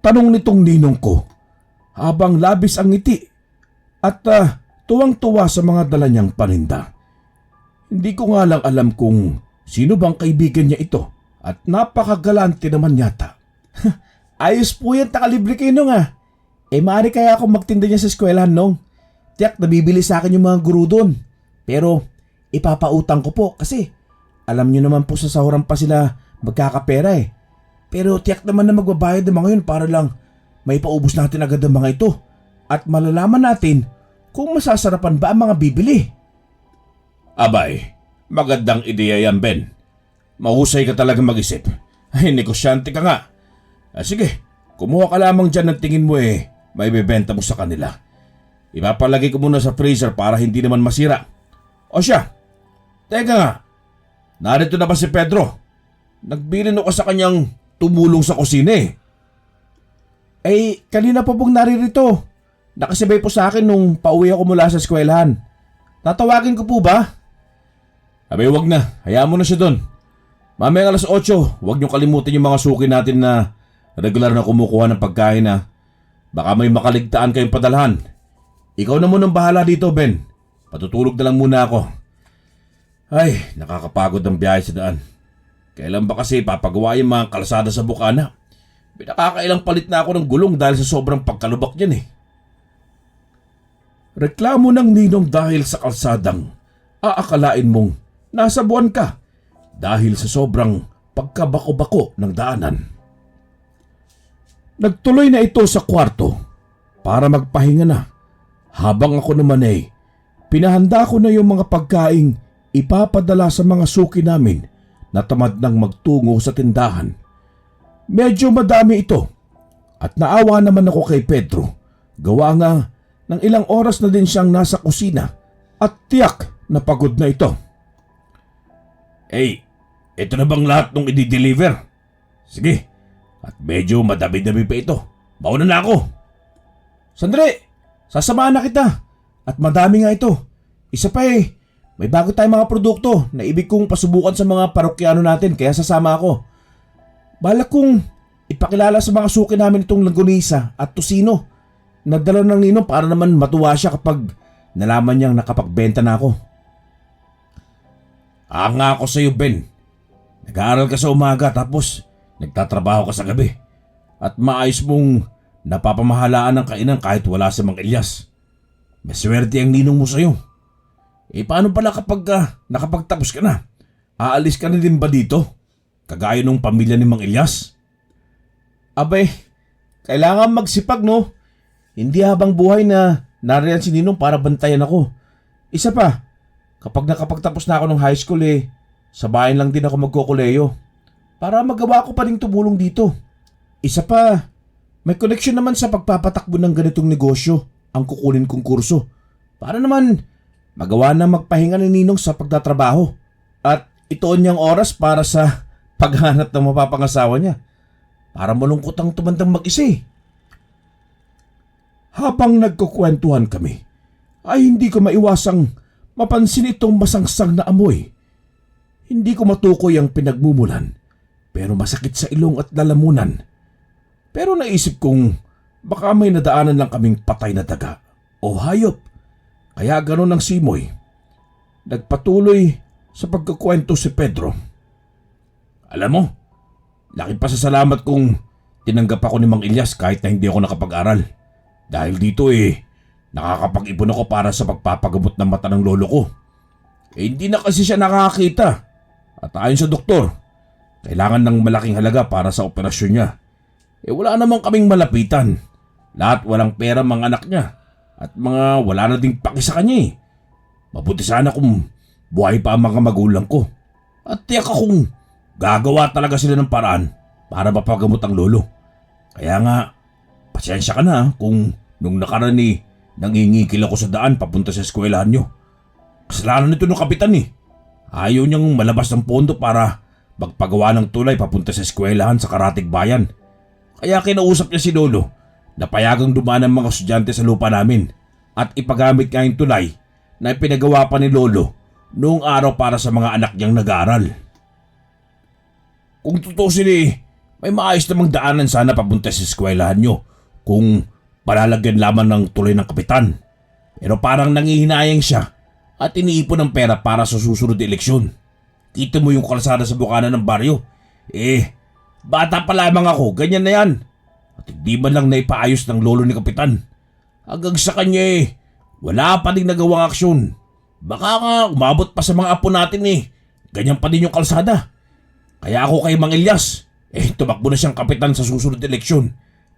Tanong nitong ninong ko habang labis ang ngiti at tuwang-tuwa sa mga dala niyang paninda. Hindi ko nga lang alam kung sino bang kaibigan niya ito at napakagalante naman yata. Ayos po yan, takalibre kayo nung maaari kaya akong magtinda niya sa eskwelahan nung. Tiyak, nabibili sa akin yung mga guru doon. Pero ipapautang ko po kasi alam niyo naman po sa sahuran pa sila magkakapera Pero tiyak naman na magbabayad ng mga yun para lang may paubos natin agad ang mga ito at malalaman natin kung masasarapan ba ang mga bibili. Abay, magandang ideya yan, Ben. Mahusay ka talaga mag-isip. Negosyante ka nga. Sige, kumuha ka lamang dyan ng tingin mo may bebenta mo sa kanila. Ipapalagay ko muna sa freezer para hindi naman masira. O siya, teka nga, narito na ba si Pedro? Nagbilin ako sa kanyang tumulong sa kusina Kanina pa pong naririto. Nakasabay po sa akin nung pauwi ako mula sa eskwelahan. Tatawagin ko po ba? Abay, wag na. Hayaan mo na siya doon. Mamaya 8:00, huwag niyo kalimutan yung mga suki natin na regular na kumukuha ng pagkain Baka may makaligtaan kayong padalhan. Ikaw na munang bahala dito, Ben. Patutulog na lang muna ako. Ay, nakakapagod ang biyahe sa daan. Kailan ba kasi papagawa yung mga kalsada sa Bukana? Pinakakailang palit na ako ng gulong dahil sa sobrang pagkalubak niyan eh. Reklamo ng ninong dahil sa kalsadang aakalain mong nasa buwan ka dahil sa sobrang pagkabako-bako ng daanan. Nagtuloy na ito sa kwarto para magpahinga na habang ako naman ay pinahanda ko na yung mga pagkaing ipapadala sa mga suki namin na tamad nang magtungo sa tindahan. Medyo madami ito at naawa naman ako kay Pedro. Gawa nga ng ilang oras na din siyang nasa kusina at tiyak na pagod na ito. Hey, ito na bang lahat nung i-deliver? Sige, at medyo madami-dami pa ito. Mauna na ako. Sandali, sasamahan na kita. At madami nga ito. Isa pa eh, may bago tayong mga produkto na ibig kong pasubukan sa mga parokyano natin kaya sasama ako. Balak kong ipakilala sa mga suki namin itong langgonisa at tosino. Nagdala ng ninong para naman matuwa siya kapag nalaman niyang nakapagbenta na ako. Nga ako sa iyo, Ben. Nag-aaral ka sa umaga tapos nagtatrabaho ka sa gabi. At maayos mong napapamahalaan ng kainan kahit wala si Mang Elias. May swerte ang ninong mo sa iyo. Paano pala kapag nakapagtapos ka na? Aalis ka na din ba dito? Kagaya nung pamilya ni Mang Elias? Abay, kailangan magsipag no? Hindi habang buhay na nariyan si ninong para bantayan ako. Isa pa, kapag nakapagtapos na ako ng high school sa bahay lang din ako magkukuleyo. Para magawa ko pa rin tumulong dito. Isa pa, may koneksyon naman sa pagpapatakbo ng ganitong negosyo ang kukunin kong kurso. Para naman magawa na magpahinga ni ninong sa pagtatrabaho. At itoon niyang oras para sa paghanap ng mapapangasawa niya. Para malungkot ang tumandang mag-isa eh. Habang nagkukwentuhan kami, ay hindi ko maiwasang mapansin itong masangsang na amoy. Hindi ko matukoy ang pinagmumulan, pero masakit sa ilong at lalamunan. Pero naisip kong baka may nadaanan lang kaming patay na daga o hayop, kaya ganon ang simoy. Nagpatuloy sa pagkukwento si Pedro. Alam mo, laking pasasalamat kung tinanggap ako ni Mang Elias kahit na hindi ako nakapag-aral. Dahil dito nakakapag-ipon ako para sa pagpapagamot ng mata ng lolo ko. Hindi na kasi siya nakakakita. At ayon sa doktor, kailangan ng malaking halaga para sa operasyon niya. Wala namang kaming malapitan. Lahat walang pera mga anak niya. At mga wala na ding paki sa kanya Mabuti sana kung buhay pa ang mga magulang ko. At tiyak akong gagawa talaga sila ng paraan para mapagamot ang lolo. Kaya nga, pasensya ka na kung nung nakaraan nangingikil ako sa daan papunta sa eskwelahan nyo. Kasalanan nito ng kapitan Ayaw niyang malabas ng pondo para magpagawa ng tulay papunta sa eskwelahan sa Karatig Bayan. Kaya kinausap niya si lolo na payagang dumaan ang mga estudyante sa lupa namin at ipagamit nga yung tulay na ipinagawa pa ni lolo noong araw para sa mga anak niyang nag-aaral. Kung tutusin may maayos namang daanan sana papunta sa eskwelahan nyo kung palalagyan lamang ng tuloy ng kapitan. Pero parang nangihinayang siya at iniipon ng pera para sa susunod na eleksyon. Kita mo yung kalsada sa bukana ng baryo. Bata pa lamang ako, ganyan na yan. At hindi man lang naipaayos ng lolo ni kapitan. Hanggang sa kanya wala pa din nagawang aksyon. Baka nga umabot pa sa mga apo natin ganyan pa din yung kalsada. Kaya ako kay Mang Elias, tumakbo na siyang kapitan sa susunod na eleksyon.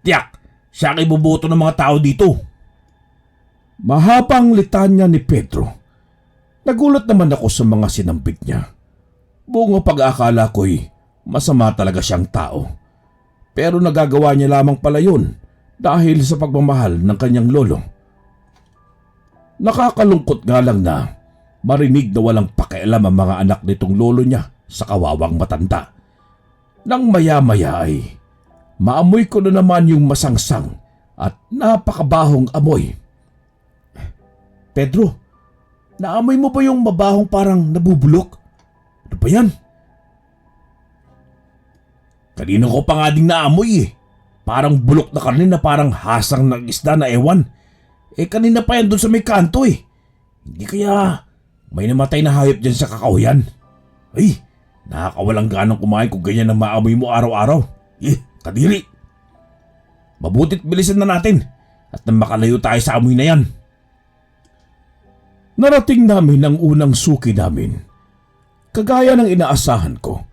Tiyak, siya ang iboboto ng mga tao dito. Mahabang litanya ni Pedro. Nagulat naman ako sa mga sinambit niya. Buong pag-aakala ko'y masama talaga siyang tao. Pero nagagawa niya lamang pala yun dahil sa pagmamahal ng kanyang lolo. Nakakalungkot nga lang na marinig na walang pakialam ang mga anak nitong lolo niya sa kawawang matanda. Nang maya-maya ay maamoy ko na naman yung masangsang at napakabahong amoy. Pedro, naamoy mo ba yung mabahong parang nabubulok? Ano ba yan? Kanina ko pa nga ding naamoy Parang bulok na karne na parang hasang ng isda na ewan. Kanina pa yan doon sa may kanto eh. Hindi kaya may namatay na hayop dyan sa kakahuyan. Ay, nakakawalang ganang kumain kung ganyan ang maamoy mo araw-araw. Kadiri. Mabuti't bilisan na natin at nang makalayo tayo sa amoy na yan. Narating namin ang unang suki namin. Kagaya ng inaasahan ko,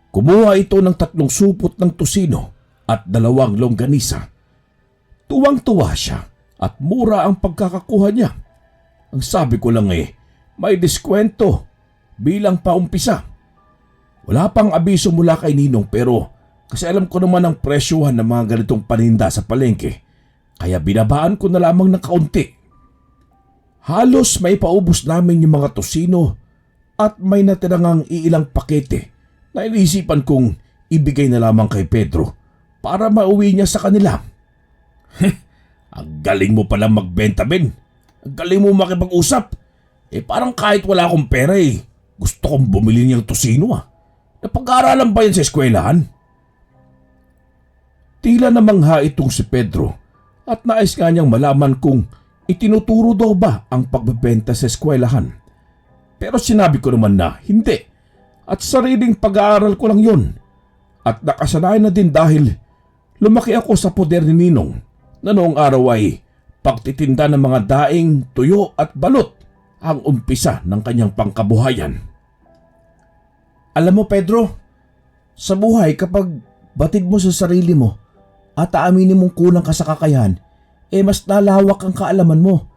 kumuha ito ng 3 supot ng tosino at 2 longganisa. Tuwang-tuwa siya at mura ang pagkakakuha niya. Ang sabi ko lang may diskwento bilang paumpisa. Wala pang abiso mula kay Ninong pero kasi alam ko naman ang presyohan ng mga ganitong paninda sa palengke, kaya binabaan ko na lamang ng kaunti. Halos may paubos namin yung mga tosino at may natirang iilang pakete na iniisipan kong ibigay na lamang kay Pedro para mauwi niya sa kanila. Ang galing mo palang magbenta, Ben. Ang galing mo makipag-usap. Parang kahit wala akong pera gusto kong bumili niyang tosino Napag-aaralan ba yan sa eskwelahan? Tila namangha itong si Pedro at nais nga niyang malaman kung itinuturo daw ba ang pagbebenta sa eskwelahan. Pero sinabi ko naman na hindi at sariling pag-aaral ko lang yun. At nakasanayan na din dahil lumaki ako sa poder ni Ninong na noong araw ay pagtitinda ng mga daing, tuyo at balot ang umpisa ng kanyang pangkabuhayan. Alam mo Pedro, sa buhay kapag batid mo sa sarili mo at aaminin mong kulang ka sa kakayahan, mas nalawak ang kaalaman mo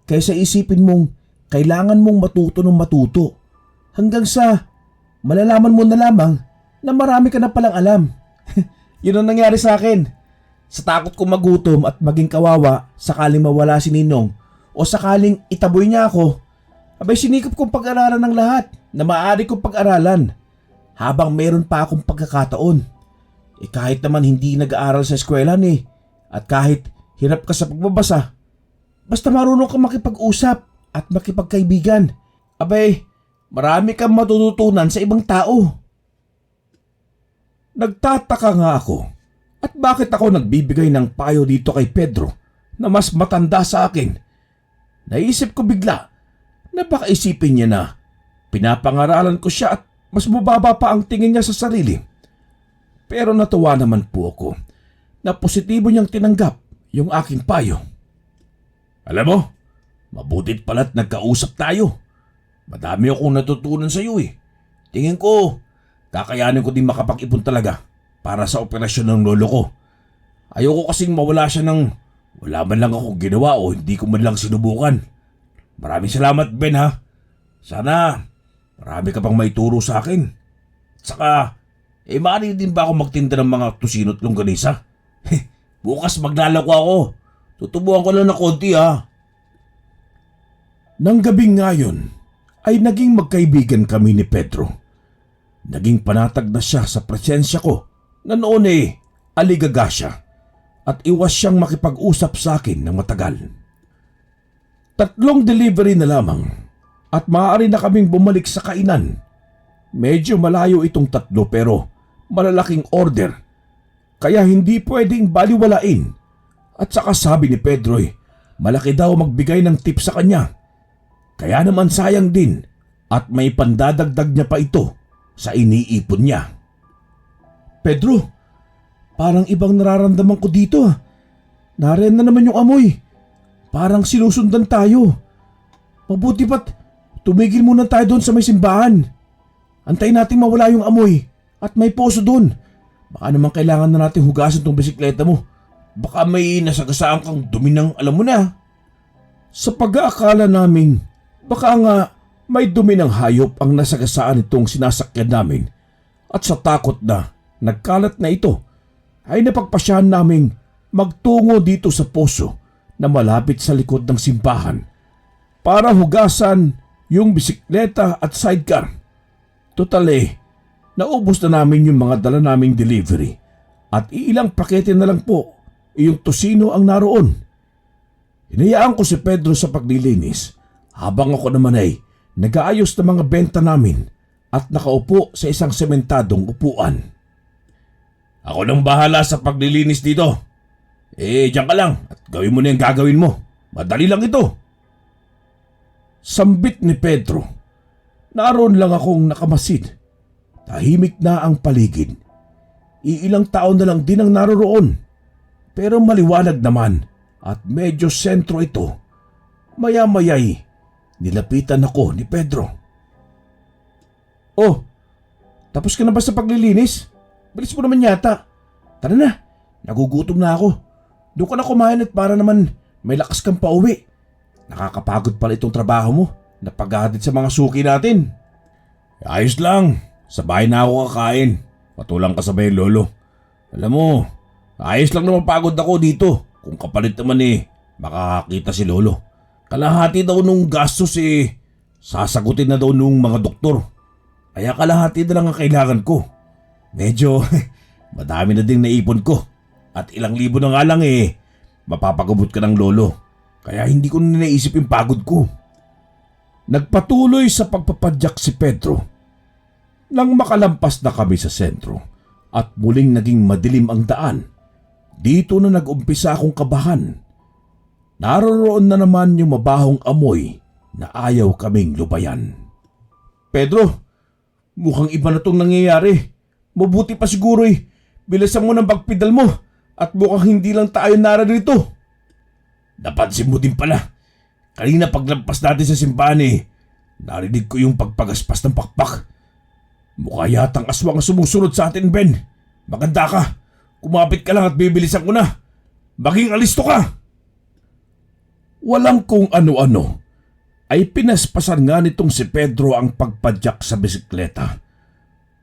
kaysa isipin mong kailangan mong matuto ng matuto hanggang sa malalaman mo na lamang na marami ka na palang alam. Yun ang nangyari sa akin. Sa takot kong magutom at maging kawawa sakaling mawala si Ninong o sakaling itaboy niya ako, abay sinikap kong pag-aralan ng lahat na maaari kong pag-aralan habang meron pa akong pagkakataon. Kahit naman hindi nag-aaral sa eskwelahan at kahit hirap ka sa pagbabasa, basta marunong kang makipag-usap at makipagkaibigan, abay marami kang matututunan sa ibang tao. Nagtataka nga ako at bakit ako nagbibigay ng payo dito kay Pedro na mas matanda sa akin. Naisip ko bigla na baka isipin niya na pinapangaralan ko siya at mas mababa pa ang tingin niya sa sarili. Pero natuwa naman po ako na positibo niyang tinanggap yung aking payo. Alam mo, mabutit pala't nagkausap tayo. Madami akong natutunan sa iyo Tingin ko, kakayanin ko din makapag-ipon talaga para sa operasyon ng lolo ko. Ayoko kasing mawala siya ng wala man lang akong ginawa o hindi ko man lang sinubukan. Maraming salamat, Ben ha. Sana marami ka pang maituro sa akin. At saka, maaari din ba ako magtinda ng mga tusino at longganisa? Bukas maglalako ako. Tutubuan ko lang ng konti ha. Nang gabing ngayon ay naging magkaibigan kami ni Pedro. Naging panatag na siya sa presensya ko na noon aligaga siya at iwas siyang makipag-usap sa akin ng matagal. 3 delivery na lamang at maaari na kaming bumalik sa kainan. Medyo malayo itong 3 pero malalaking order kaya hindi pwedeng baliwalain. At saka sabi ni Pedro malaki daw magbigay ng tip sa kanya. Kaya naman sayang din at may pandadagdag niya pa ito sa iniipon niya. Pedro, parang ibang nararamdaman ko dito Nariyan na naman yung amoy. Parang sinusundan tayo. Mabuti pa't tumigil muna tayo doon sa may simbahan. Antayin natin mawala yung amoy at may poso doon. Baka naman kailangan na natin hugasan tong bisikleta mo. Baka may nasagasaan kang dumi ng alam mo na. Sa pag-aakala namin, baka nga may dumi ng hayop ang nasagasaan itong sinasakyan namin at sa takot na nagkalat na ito ay napagpasyahan naming magtungo dito sa poso na malapit sa likod ng simbahan para hugasan yung bisikleta at sidecar. Totale, naubos na namin yung mga dala naming delivery at iilang pakete na lang po yung tosino ang naroon. Hinayaan ko si Pedro sa paglilinis habang ako naman ay nag-aayos ng mga benta namin at nakaupo sa isang sementadong upuan. Ako nang bahala sa paglilinis dito. Diyan ka lang at gawin mo na yung gagawin mo. Madali lang ito. Sambit ni Pedro. Naroon lang akong nakamasid. Tahimik na ang paligid. Iilang taon na lang din ang naroroon. Pero maliwanag naman at medyo sentro ito. Maya-maya'y nilapitan ako ni Pedro. Oh, tapos ka na ba sa paglilinis? Bilis mo naman yata. Tara na, nagugutom na ako. Doon ka na kumain at para naman may lakas kang pauwi. Nakakapagod pala itong trabaho mo na paghahatid sa mga suki natin. Ayos lang. Sa bahay na ako kakain. Patulang kasabay yung lolo. Alam mo, ayos lang naman pagod ako dito. Kung kapalit naman makakakita si lolo. Kalahati daw nung gastos sasagutin na daw nung mga doktor. Kaya kalahati na lang ang kailangan ko. Medyo madami na ding naipon ko. At ilang libo na nga lang mapapagubot ka ng lolo. Kaya hindi ko na naisip yung pagod ko. Nagpatuloy sa pagpapadyak si Pedro. Nang makalampas na kami sa sentro at muling naging madilim ang daan, dito na nag-umpisa akong kabahan. Naroroon na naman yung mabahong amoy na ayaw kaming lubayan. Pedro, mukhang iba na itong nangyayari. Mabuti pa siguro bilisan mo ng pagpidal mo at mukhang hindi lang tayo nararito. Napansin mo din pala. Kanina paglampas natin sa simbahan narinig ko yung pagpagaspas ng pakpak. Mukha yatang aswang ang sumusunod sa atin, Ben. Maganda ka. Kumapit ka lang at bibilisan ko na. Maging alisto ka. Walang kung ano-ano ay pinaspasan nga nitong si Pedro ang pagpadyak sa bisikleta.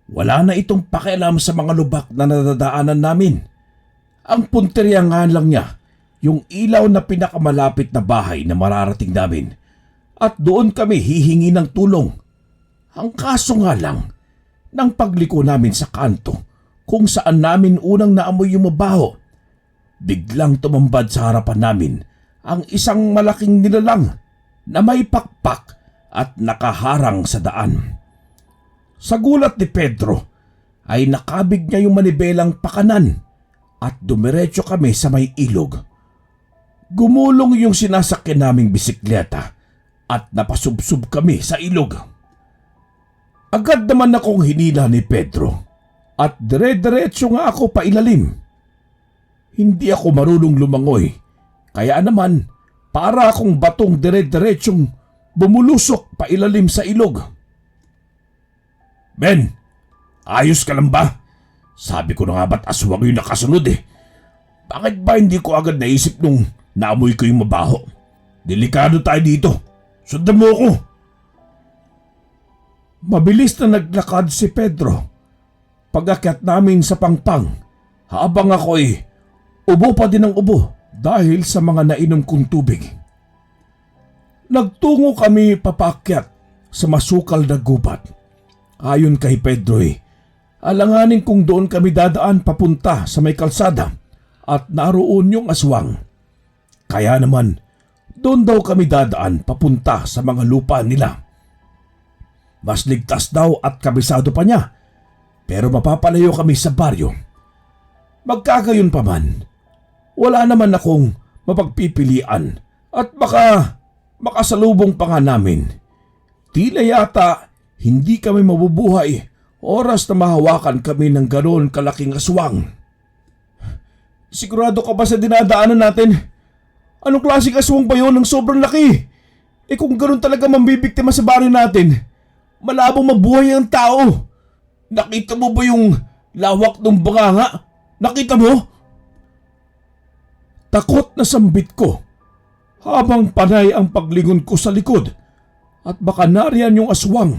Wala na itong pakialam sa mga lubak na nadadaanan namin. Ang punteriya nga lang niya yung ilaw na pinakamalapit na bahay na mararating namin at doon kami hihingi ng tulong. Ang kaso nga lang, nang pagliko namin sa kanto kung saan namin unang naamoy yung mabaho, biglang tumambad sa harapan namin ang isang malaking nilalang na may pakpak at nakaharang sa daan. Sa gulat ni Pedro ay nakabig niya yung manibelang pakanan at dumiretso kami sa may ilog. Gumulong yung sinasakyan naming bisikleta at napasubsob kami sa ilog. Agad naman akong hinila ni Pedro at dire-diretso nga ako pailalim. Hindi ako marunong lumangoy, kaya naman para akong batong dire-diretsong bumulusok pailalim sa ilog. Ben, ayos ka lang ba? Sabi ko na nga ba't aswang yung nakasunod Bakit ba hindi ko agad naisip nung naamoy ko yung mabaho? Delikado tayo dito. Sundan mo ako. Mabilis na naglakad si Pedro. Pag-akyat namin sa pangpang, habang ako'y ubo pa din ang ubo dahil sa mga nainom kong tubig. Nagtungo kami papaakyat sa masukal na gubat. Ayon kay Pedro alanganin kung doon kami dadaan papunta sa may kalsada at naroon yung aswang. Kaya naman, doon daw kami dadaan papunta sa mga lupa nila. Mas ligtas daw at kabisado pa niya, pero mapapalayo kami sa baryo. Magkagayon pa man, wala naman akong mapagpipilian at baka makasalubong pa nga namin. Tila yata hindi kami mabubuhay oras na mahawakan kami ng ganoon kalaking aswang. Sigurado ka ba sa dinadaanan natin? Anong klaseng aswang ba yun ng sobrang laki? Kung ganoon talaga mambibiktima sa baryo natin, malabong mabuhay ang tao. Nakita mo ba yung lawak ng bunganga? Nakita mo? Takot na sambit ko habang panay ang paglingon ko sa likod at baka nariyan yung aswang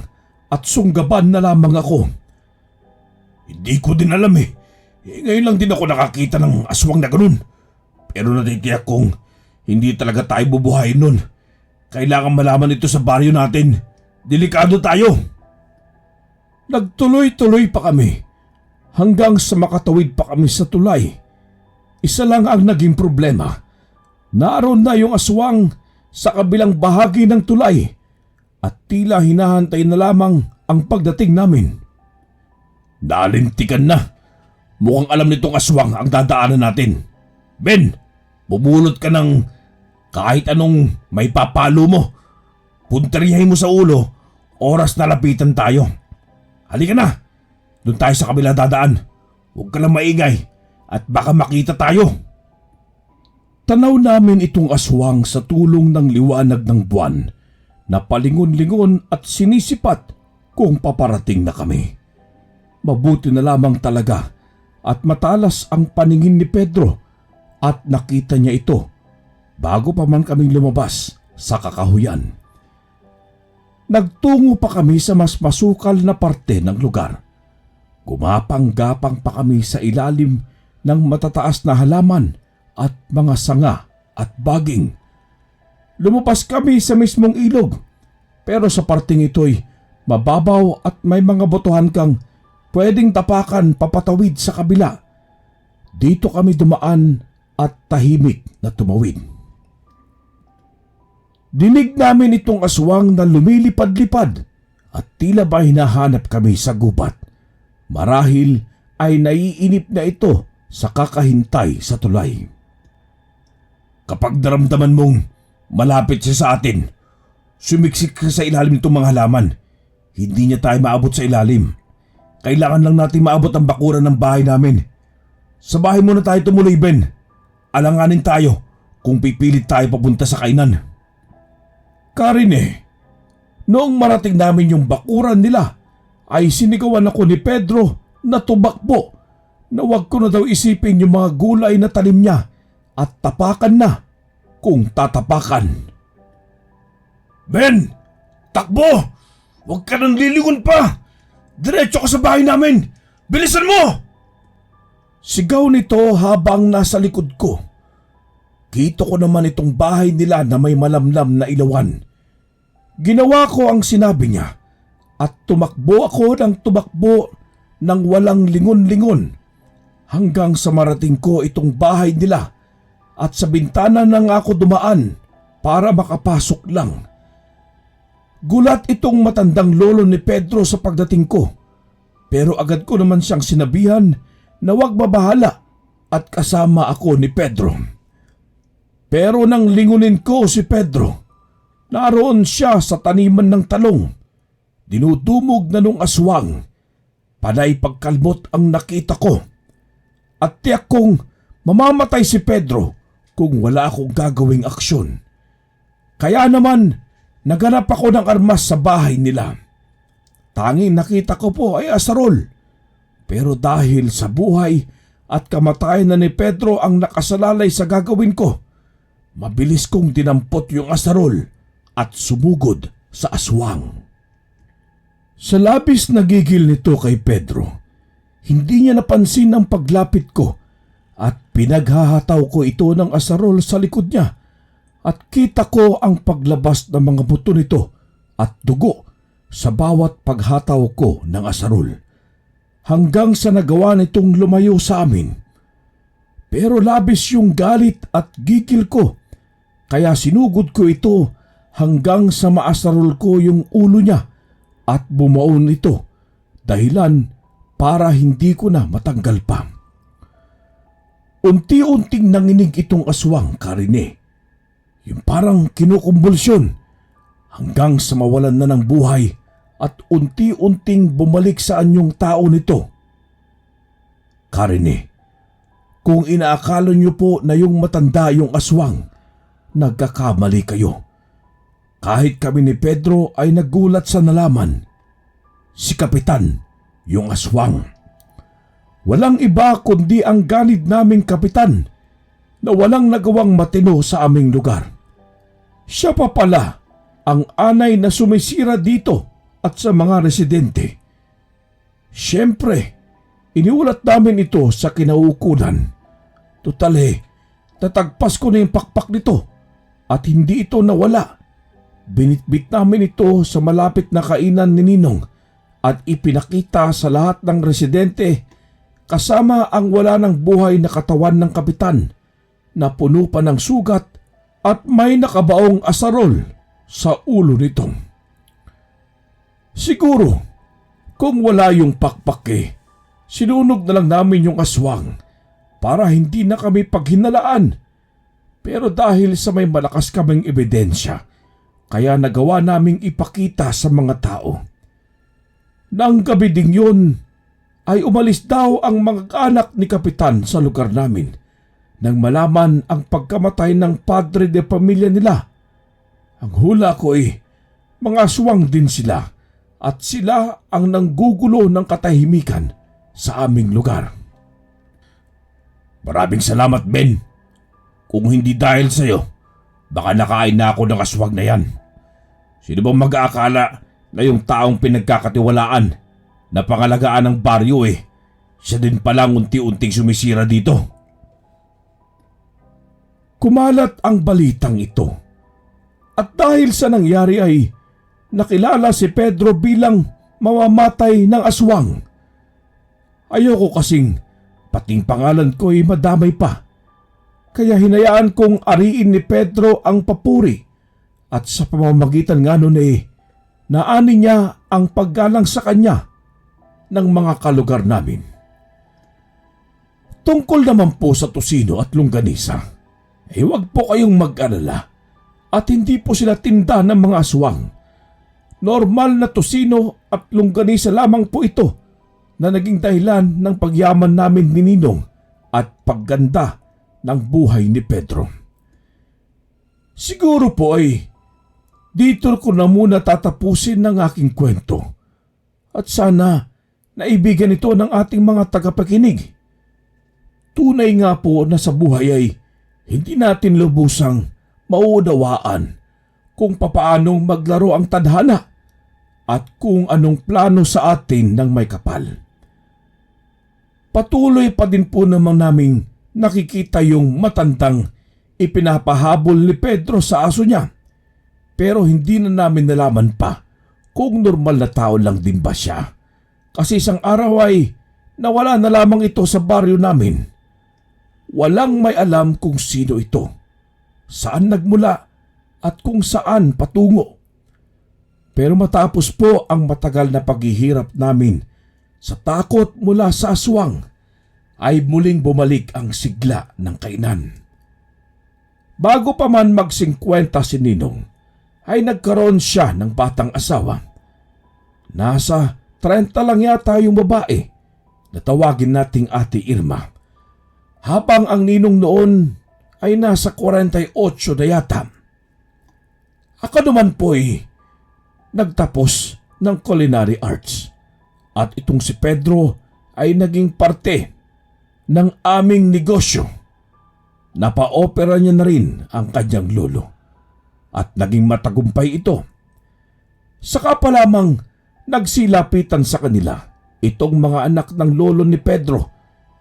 at sunggaban na lamang ako. Hindi ko din alam ngayon lang din ako nakakita ng aswang na ganun. Pero natitiyak kong hindi talaga tayo bubuhayin nun. Kailangan malaman ito sa baryo natin. Delikado tayo. Nagtuloy-tuloy pa kami hanggang sa makatawid pa kami sa tulay. Isa lang ang naging problema. Naroon na yung aswang sa kabilang bahagi ng tulay at tila hinahantay na lamang ang pagdating namin. Nalintikan na. Mukhang alam nitong aswang ang dadaanan natin. Ben, bubulot ka ng kahit anong may papalo mo. Punteriyahin mo sa ulo, oras na lapitan tayo. Halika na, doon tayo sa kabila dadaan. Huwag ka lang maingay at baka makita tayo. Tanaw namin itong aswang sa tulong ng liwanag ng buwan na palingon-lingon at sinisipat kung paparating na kami. Mabuti na lamang talaga at matalas ang paningin ni Pedro at nakita niya ito bago pa man kaming lumabas sa kakahuyan. Nagtungo pa kami sa mas masukal na parte ng lugar. Gumapang-gapang pa kami sa ilalim ng matataas na halaman at mga sanga at baging. Lumabas kami sa mismong ilog, pero sa parting ito'y mababaw at may mga botohan kang pwedeng tapakan papatawid sa kabila. Dito kami dumaan at tahimik na tumawid. Dinig namin itong aswang na lumilipad-lipad at tila ba hinahanap kami sa gubat. Marahil ay naiinip na ito sa kakahintay sa tulay. Kapag naramdaman mong malapit siya sa atin, sumiksik ka sa ilalim nitong mga halaman. Hindi niya tayo maabot sa ilalim. Kailangan lang natin maabot ang bakuran ng bahay namin. Sa bahay muna tayo tumuloy, Ben. Alanganin tayo kung pipilit tayo papunta sa kainan. Karine, noong marating namin yung bakuran nila, ay sinigawan ako ni Pedro na tumakbo na wag ko na daw isipin yung mga gulay na talim niya at tapakan na kung tatapakan. Ben! Takbo! Huwag ka nang lilingon pa! Diretso ka sa bahay namin! Bilisan mo! Sigaw nito habang nasa likod ko. Kito ko naman itong bahay nila na may malamlam na ilawan. Ginawa ko ang sinabi niya at tumakbo ako ng tumakbo ng walang lingon-lingon hanggang sa marating ko itong bahay nila at sa bintana na nga ako dumaan para makapasok lang. Gulat itong matandang lolo ni Pedro sa pagdating ko, pero agad ko naman siyang sinabihan na huwag mabahala at kasama ako ni Pedro. Pero nang lingunin ko si Pedro, naroon siya sa taniman ng talong. Dinudumog na nung aswang. Panay pagkalmot ang nakita ko. At tiyak kong mamamatay si Pedro kung wala akong gagawing aksyon. Kaya naman, naganap ako ng armas sa bahay nila. Tanging nakita ko po ay asarol. Pero dahil sa buhay at kamatayan na ni Pedro ang nakasalalay sa gagawin ko, mabilis kong dinampot yung asarol at sumugod sa aswang. Sa labis na gigil nito kay Pedro, hindi niya napansin ang paglapit ko at pinaghahataw ko ito ng asarol sa likod niya at kita ko ang paglabas ng mga buto nito at dugo sa bawat paghataw ko ng asarol hanggang sa nagawa nitong lumayo sa amin. Pero labis yung galit at gigil ko kaya sinugod ko ito hanggang sa maasarol ko yung ulo niya at bumaon ito dahilan para hindi ko na matanggal pa. Unti-unting nanginig itong aswang, Karine. Yung parang kinukumbulsyon hanggang sa mawalan na ng buhay at unti-unting bumalik sa anyong tao nito. Karine, kung inaakala niyo po na yung matanda yung aswang, nagkakamali kayo. Kahit kami ni Pedro ay nagulat sa nalaman. Si Kapitan, yung aswang. Walang iba kundi ang ganid naming kapitan na walang nagawang matino sa aming lugar. Siya pa pala ang anay na sumisira dito at sa mga residente. Siyempre, iniulat namin ito sa kinaukulan. Tutale, tatagpas ko na yung pakpak nito at hindi ito nawala. Binitbit namin ito sa malapit na kainan ni Ninong at ipinakita sa lahat ng residente kasama ang wala ng buhay na katawan ng kapitan na puno pa ng sugat at may nakabaong asarol sa ulo nito. Siguro, kung wala yung pakpak Sinunog na lang namin yung aswang para hindi na kami paghinalaan. Pero dahil sa may malakas kaming ebidensya, kaya nagawa naming ipakita sa mga tao. Nang gabi ding yun, ay umalis daw ang mga anak ni Kapitan sa lugar namin nang malaman ang pagkamatay ng padre de pamilya nila. Ang hula ko ay mga aswang din sila at sila ang nanggugulo ng katahimikan sa aming lugar. Maraming salamat, Ben. Kung hindi dahil sa'yo, baka nakain na ako ng aswang na yan. Sino bang mag-aakala na yung taong pinagkakatiwalaan na pangalagaan ng baryo siya din palang unti-unting sumisira dito? Kumalat ang balitang ito. At dahil sa nangyari ay nakilala si Pedro bilang mamamatay ng aswang. Ayoko kasing pating pangalan ko ay madamay pa. Kaya hinayaan kong ariin ni Pedro ang papuri at sa pamamagitan nga nun naani niya ang paggalang sa kanya ng mga kalugar namin. Tungkol naman po sa tusino at longganisa, huwag po kayong mag-alala at hindi po sila tinda ng mga aswang. Normal na tusino at longganisa lamang po ito na naging dahilan ng pagyaman namin ni Ninong at pagganda ng buhay ni Pedro. Siguro po ay dito ko na muna tatapusin ng aking kwento at sana naibigan ito ng ating mga tagapakinig. Tunay nga po na sa buhay ay hindi natin lubusang mauunawaan kung papaanong maglaro ang tadhana at kung anong plano sa atin ng may kapal. Patuloy pa din po naman naming nakikita yung matandang ipinapahabol ni Pedro sa aso niya. Pero hindi na namin nalaman pa kung normal na tao lang din ba siya. Kasi isang araw ay nawala na lamang ito sa baryo namin. Walang may alam kung sino ito, saan nagmula at kung saan patungo. Pero matapos po ang matagal na paghihirap namin sa takot mula sa aswang, ay muling bumalik ang sigla ng kainan. Bago pa man mag-50 si Ninong, ay nagkaroon siya ng batang asawa. Nasa 30 lang yata yung babae na tawagin nating Ate Irma. Habang ang Ninong noon ay nasa 48 na yata. Ako naman po ay nagtapos ng culinary arts. At itong si Pedro ay naging parte ng aming negosyo. Napa-opera niya na rin ang kanyang lolo at naging matagumpay ito. Saka pa lamang nagsilapitan sa kanila itong mga anak ng lolo ni Pedro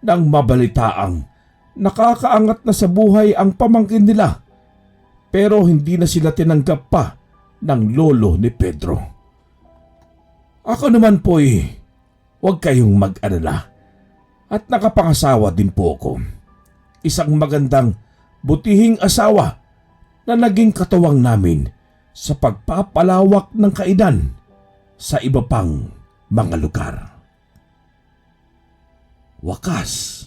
nang mabalitaang nakakaangat na sa buhay ang pamangkin nila, pero hindi na sila tinanggap pa ng lolo ni Pedro. Ako naman po'y huwag kayong mag-alala. At nakapangasawa din po ako. Isang magandang butihing asawa na naging katuwang namin sa pagpapalawak ng kainan sa iba pang mga lugar. Wakas.